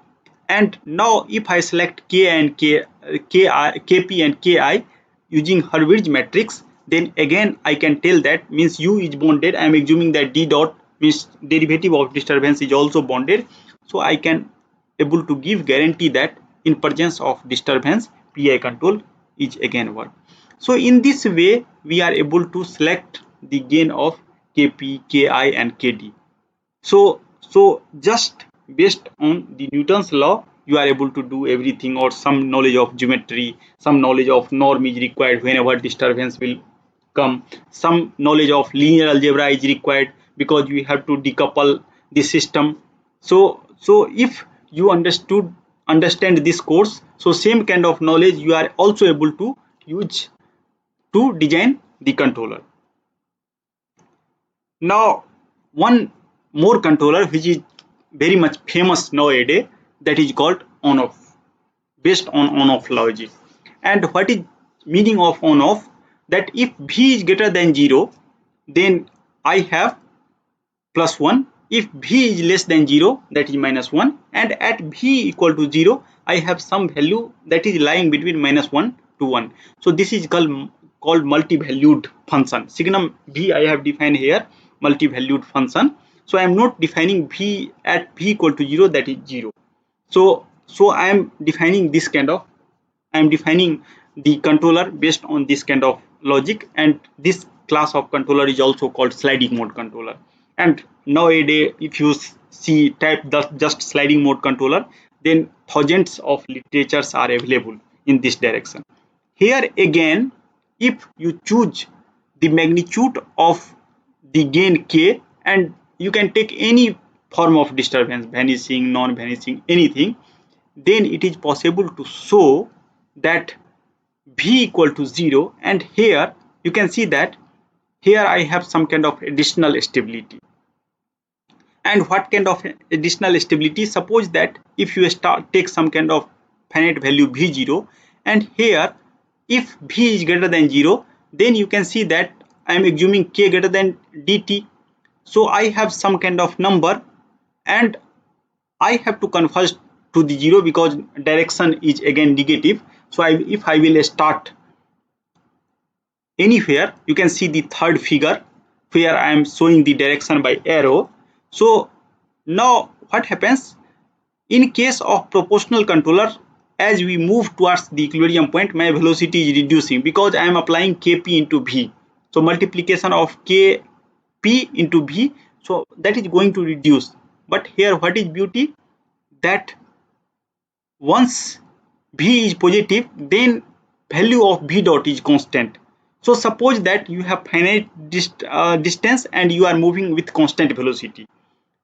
And now if I select k and kp and ki using Hurwitz matrix, then again I can tell that means u is bonded. I am assuming that d dot means derivative of disturbance is also bonded, so I can able to give guarantee that in presence of disturbance PI control is again work. So in this way we are able to select the gain of kp, ki and kd. So just based on the Newton's law, you are able to do everything, or some knowledge of geometry, some knowledge of norm is required whenever disturbance will come. Some knowledge of linear algebra is required because you have to decouple the system. So if you understand this course, so same kind of knowledge you are also able to use to design the controller. Now, one more controller which is very much famous nowadays, that is called on-off, based on on-off logic. And what is meaning of on-off? That if V is greater than 0, then I have plus 1. If V is less than 0, that is minus 1. And at V equal to 0, I have some value that is lying between minus 1 to 1. So this is called multi-valued function. Signum V I have defined here, multi-valued function. So I am not defining V at V equal to 0, that is 0. So I am defining this kind of, I am defining the controller based on this kind of logic, and this class of controller is also called sliding mode controller. And nowadays if you see type just sliding mode controller, then thousands of literatures are available in this direction. Here again, if you choose the magnitude of the gain k, and you can take any form of disturbance, vanishing, non-vanishing, anything, then it is possible to show that V equal to 0. And here you can see that here I have some kind of additional stability. And what kind of additional stability? Suppose that if you take some kind of finite value V0, and here if V is greater than 0, then you can see that I am assuming k greater than dt. So I have some kind of number, and I have to converge to the 0 because direction is again negative. So if I will start anywhere, you can see the third figure where I am showing the direction by arrow. So now what happens in case of proportional controller? As we move towards the equilibrium point, my velocity is reducing because I am applying kp into v. So multiplication of kp into v, so that is going to reduce. But here what is beauty? That once v is positive, then value of v dot is constant. So suppose that you have finite distance and you are moving with constant velocity,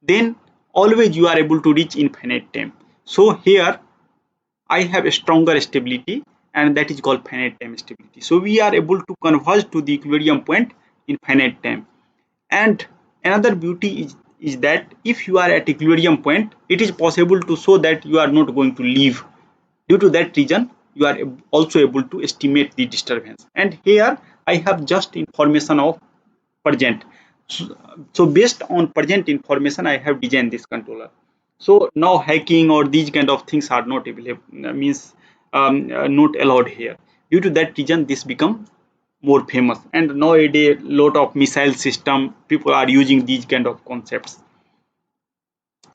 then always you are able to reach infinite time. So here I have a stronger stability, and that is called finite time stability. So we are able to converge to the equilibrium point in finite time. And another beauty is that if you are at equilibrium point, it is possible to show that you are not going to leave. Due to that reason, you are also able to estimate the disturbance. And here I have just information of present. So based on present information, I have designed this controller. So now hacking or these kind of things are not available, means not allowed here. Due to that reason, this become more famous, and nowadays lot of missile system people are using these kind of concepts.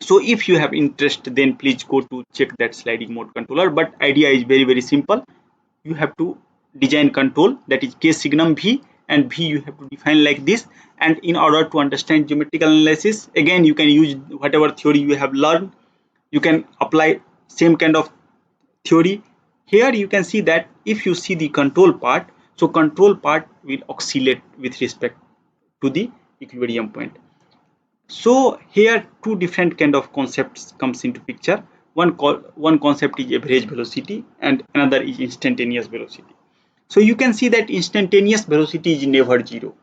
So if you have interest, then please go to check that sliding mode controller. But idea is very simple. You have to design control, that is k signum v, and v you have to define like this. And in order to understand geometrical analysis, again you can use whatever theory you have learned, you can apply same kind of theory. Here you can see that if you see the control part, so control part will oscillate with respect to the equilibrium point. So here two different kind of concepts comes into picture. One concept is average velocity and another is instantaneous velocity. So you can see that instantaneous velocity is never zero,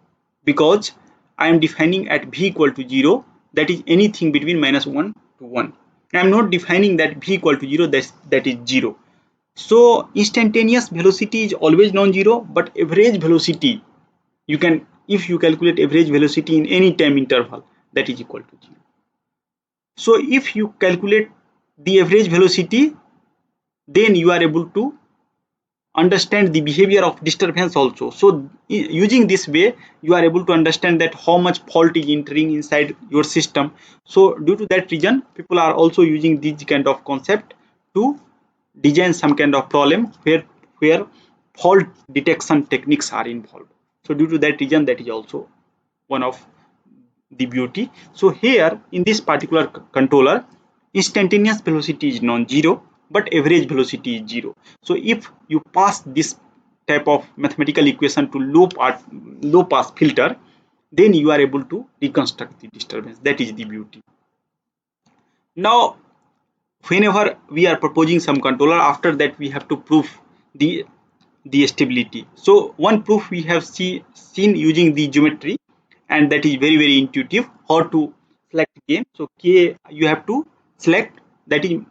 because I am defining at v equal to 0, that is anything between -1 to 1. I am not defining that v equal to 0, that is 0. So instantaneous velocity is always non-zero, but average velocity you can if you calculate average velocity in any time interval, that is equal to 0. So if you calculate the average velocity, then you are able to understand the behavior of disturbance also. So using this way, you are able to understand that how much fault is entering inside your system. So due to that reason, people are also using this kind of concept to design some kind of problem where fault detection techniques are involved. So due to that reason, that is also one of the beauty. So here in this particular controller, instantaneous velocity is non-zero, but average velocity is 0. So if you pass this type of mathematical equation to low pass filter, then you are able to reconstruct the disturbance. That is the beauty. Now whenever we are proposing some controller, after that we have to prove the stability. So one proof we have seen using the geometry, and that is very intuitive how to select game. So k you have to select that is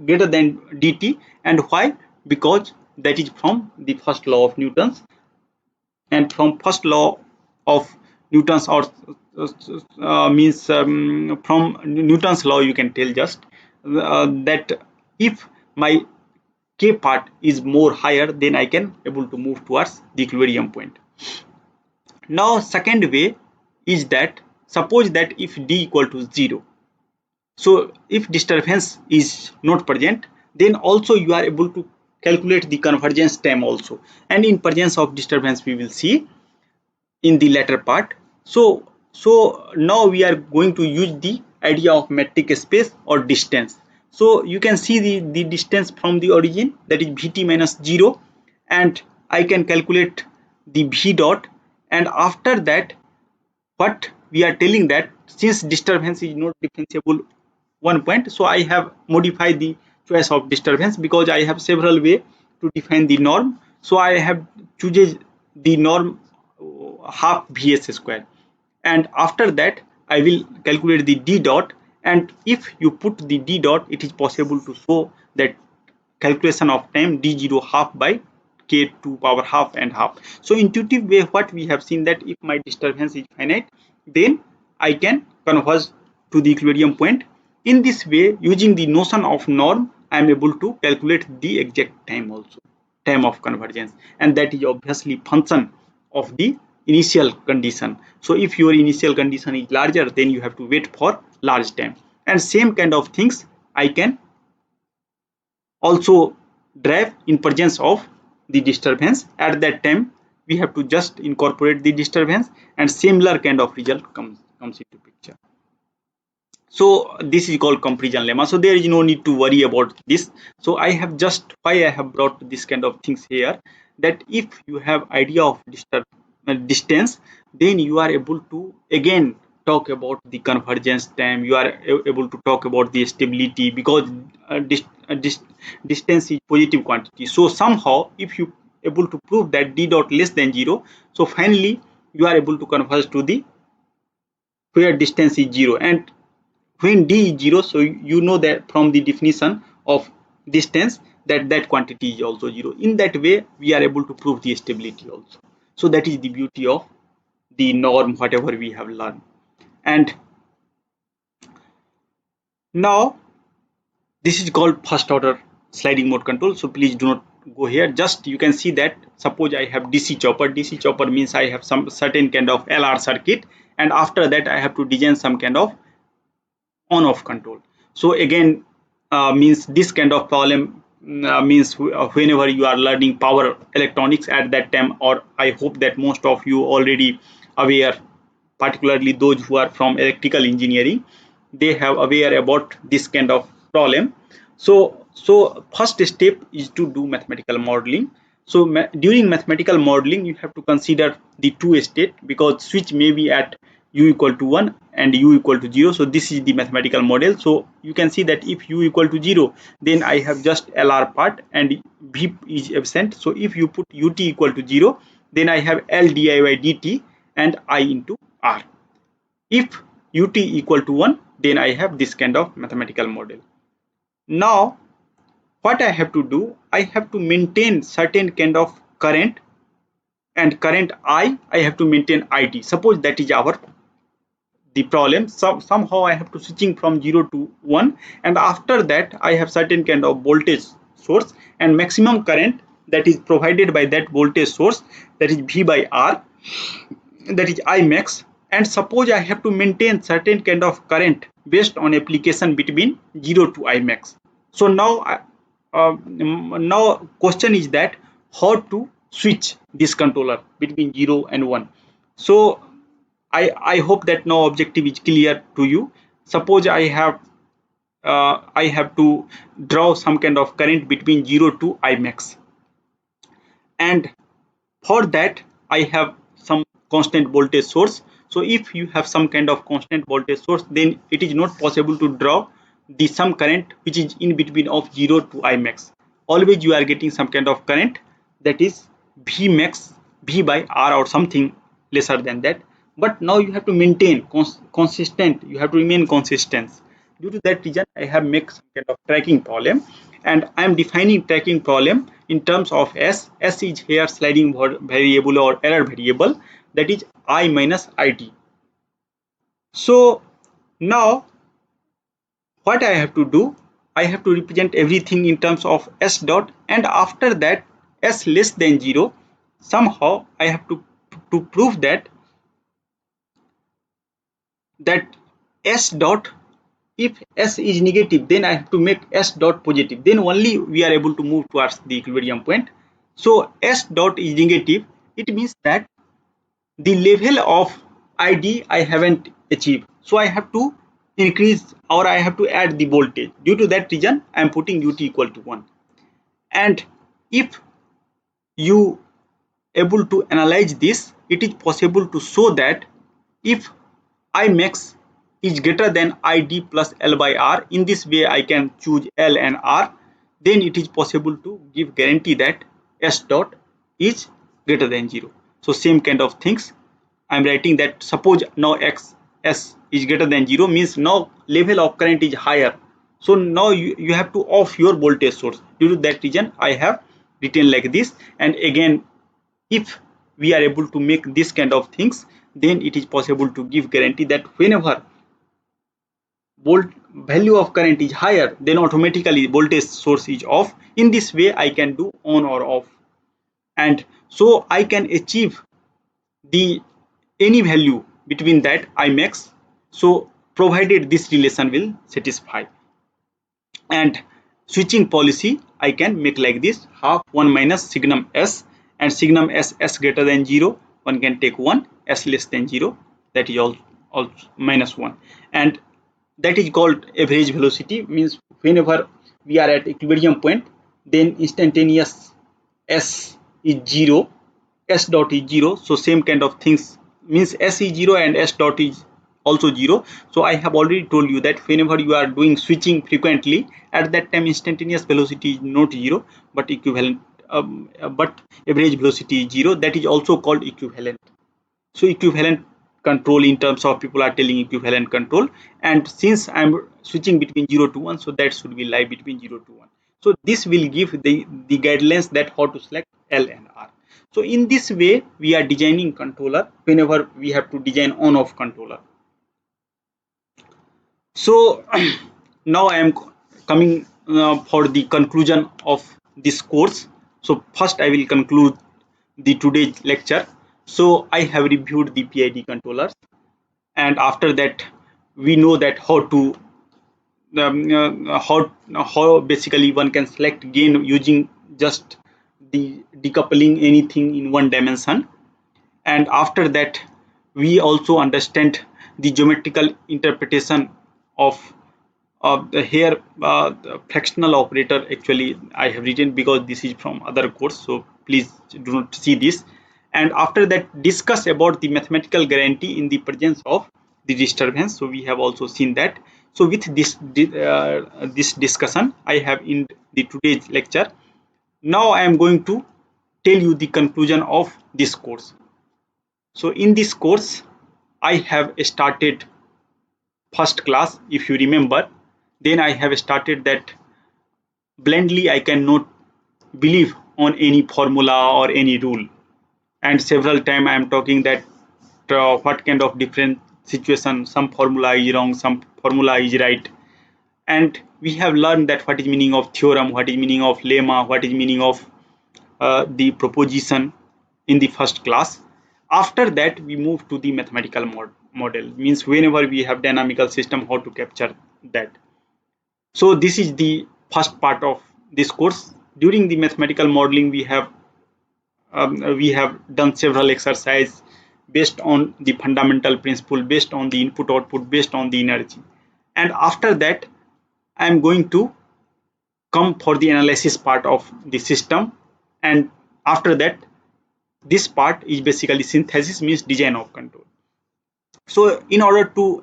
greater than dt, and why? Because that is from the first law of Newton's, and from first law of Newton's, or means from Newton's law, you can tell just that if my k part is more higher, then I can able to move towards the equilibrium point. Now second way is that, suppose that if d equal to 0, so if disturbance is not present, then also you are able to calculate the convergence time also, and in presence of disturbance we will see in the latter part. So now we are going to use the idea of metric space or distance. So you can see the distance from the origin, that is vt minus 0, and I can calculate the v dot, and after that what we are telling that since disturbance is not differentiable one point, so I have modified the choice of disturbance, because I have several way to define the norm. So I have chooses the norm half vs square, and after that I will calculate the d dot, and if you put the d dot, it is possible to show that calculation of time d0 half by k to power half and half. So intuitive way, what we have seen, that if my disturbance is finite, then I can converge to the equilibrium point. In this way, using the notion of norm, I am able to calculate the exact time also, time of convergence, and that is obviously function of the initial condition. So if your initial condition is larger, then you have to wait for large time, and same kind of things I can also drive in presence of the disturbance. At that time we have to just incorporate the disturbance, and similar kind of result comes into picture. So this is called comparison lemma. So there is no need to worry about this. So I have just, why I have brought this kind of things here, that if you have idea of distance, then you are able to again talk about the convergence time, you are able to talk about the stability, because distance is positive quantity. So somehow if you able to prove that d dot less than 0, so finally you are able to converge to the where distance is 0, and when d is 0, so you know that from the definition of distance that that quantity is also 0. In that way we are able to prove the stability also. So that is the beauty of the norm, whatever we have learned. And now this is called first order sliding mode control. So please do not go here. Just you can see that, suppose I have DC chopper. DC chopper means I have some certain kind of LR circuit, and after that I have to design some kind of on off control. So again means this kind of problem means whenever you are learning power electronics at that time, or I hope that most of you already aware, particularly those who are from electrical engineering, they have aware about this kind of problem. So first step is to do mathematical modeling. So during mathematical modeling you have to consider the two state, because switch may be at u equal to 1 and u equal to 0. So this is the mathematical model. So you can see that if u equal to 0, then I have just LR part and V is absent. So if you put ut equal to 0, then I have L di by dt and I into R. If ut equal to 1, then I have this kind of mathematical model. Now what I have to do, I have to maintain certain kind of current and current I have to maintain IT. Suppose that is our the problem. Somehow I have to switching from 0 to 1, and after that I have certain kind of voltage source and maximum current that is provided by that voltage source, that is V by R, that is I max. And suppose I have to maintain certain kind of current based on application between 0 to I max. So now question is that how to switch this controller between 0 and 1. So I hope that now objective is clear to you. Suppose I have to draw some kind of current between 0 to I max, and for that I have some constant voltage source. So if you have some kind of constant voltage source, then it is not possible to draw the some current which is in between of 0 to I max. Always you are getting some kind of current that is V max, V by R or something lesser than that. But now you have to maintain consistent, you have to remain consistent. Due to that reason I have make some kind of tracking problem, and I am defining tracking problem in terms of S. S is here sliding variable or error variable, that is I minus IT. So now what I have to do, I have to represent everything in terms of S dot, and after that S less than 0, somehow I have to prove that S dot, if S is negative, then I have to make S dot positive, then only we are able to move towards the equilibrium point. So S dot is negative, it means that the level of ID I haven't achieved, so I have to increase or I have to add the voltage. Due to that reason I am putting ut equal to 1. And if you able to analyze this, it is possible to show that if I max is greater than ID plus L by R, in this way I can choose L and R, then it is possible to give guarantee that S dot is greater than 0. So same kind of things I am writing, that suppose now S is greater than 0 means now level of current is higher. So now you have to off your voltage source. Due to that reason I have written like this. And again, if we are able to make this kind of things, then it is possible to give guarantee that whenever volt value of current is higher, then automatically voltage source is off. In this way I can do on or off, and so I can achieve the any value between that I max, so provided this relation will satisfy. And switching policy I can make like this: half 1 minus signum S, and signum S greater than 0, one can take 1, S less than 0, that is all minus 1. And that is called average velocity, means whenever we are at equilibrium point, then instantaneous S is 0, S dot is 0. So same kind of things, means S is 0 and S dot is also 0. So I have already told you that whenever you are doing switching frequently, at that time instantaneous velocity is not 0 but equivalent, but average velocity is 0, that is also called equivalent. So equivalent control, in terms of people are telling equivalent control, and since I am switching between 0 to 1, so that should be lie between 0 to 1. So this will give the guidelines that how to select L and R. So in this way we are designing controller whenever we have to design on off controller. So now I am coming for the conclusion of this course. So first I will conclude the today's lecture. So I have reviewed the PID controllers, and after that we know that how to how basically one can select gain using just the decoupling anything in one dimension. And after that we also understand the geometrical interpretation of the here the fractional operator. Actually I have written because this is from other course, so please do not see this. And after that discuss about the mathematical guarantee in the presence of the disturbance. So we have also seen that. So with this discussion I have in the today's lecture. Now I am going to tell you the conclusion of this course. So in this course I have started first class, if you remember. Then I have started that blindly I cannot believe on any formula or any rule, and several time I am talking that what kind of different situation, some formula is wrong, some formula is right, and we have learned that what is meaning of theorem, what is meaning of lemma, what is meaning of the proposition in the first class. After that we move to the mathematical model, means whenever we have dynamical system, how to capture that. So this is the first part of this course. During the mathematical modeling we have done several exercises based on the fundamental principle, based on the input output, based on the energy, and after that I am going to come for the analysis part of the system, and after that this part is basically synthesis, means design of control. So in order to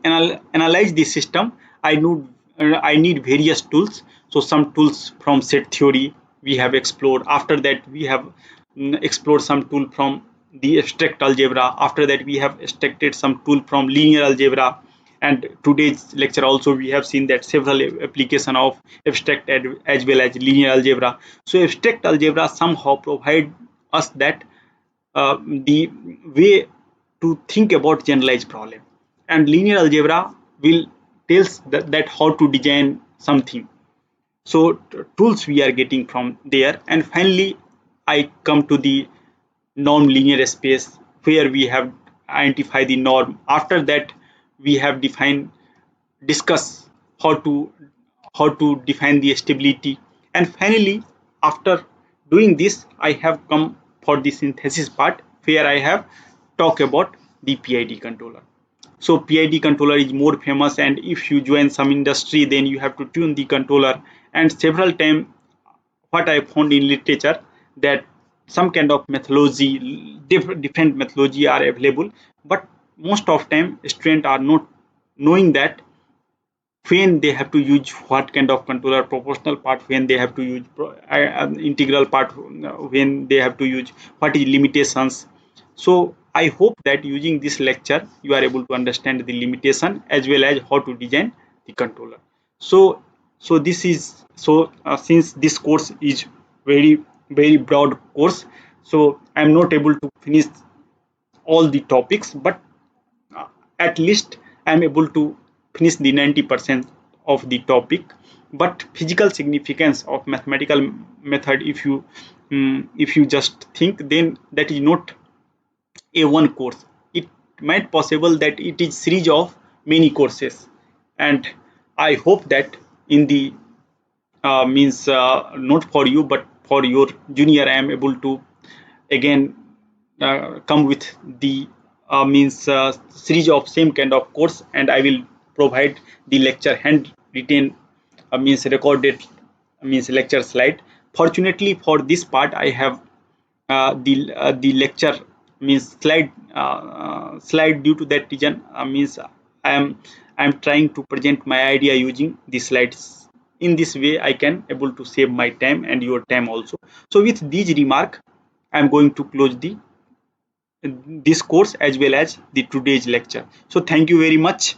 analyze the system, I need various tools. So some tools from set theory we have explored. After that we have explored some tool from the abstract algebra. After that we have extracted some tool from linear algebra, and today's lecture also we have seen that several application of abstract as well as linear algebra. So abstract algebra somehow provide us that the way to think about generalized problem, and linear algebra will tells that how to design something. So tools we are getting from there, and finally I come to the norm linear space, where we have identified the norm. After that we have defined, discuss how to define the stability, and finally after doing this I have come for the synthesis part, where I have talked about the PID controller. So PID controller is more famous, and if you join some industry then you have to tune the controller. And several time what I found in literature, that some kind of methodology, different methodology are available, but most of time students are not knowing that when they have to use what kind of controller, proportional part when they have to use, integral part when they have to use, what is limitations. So I hope that using this lecture you are able to understand the limitation as well as how to design the controller. So this is so since this course is very broad course, so I am not able to finish all the topics, but uh, at least I am able to finish the 90% of the topic. But physical significance of mathematical method, if you just think, then that is not a one course. It might possible that it is series of many courses, and I hope that in the means not for you but for your junior I am able to again come with the means series of same kind of course, and I will provide the lecture hand written, means recorded, means lecture slide. Fortunately for this part I have the lecture means slide. Due to that reason, means I am trying to present my idea using the slides. In this way I can able to save my time and your time also. So with these remark I am going to close the this course as well as the today's lecture. So thank you very much.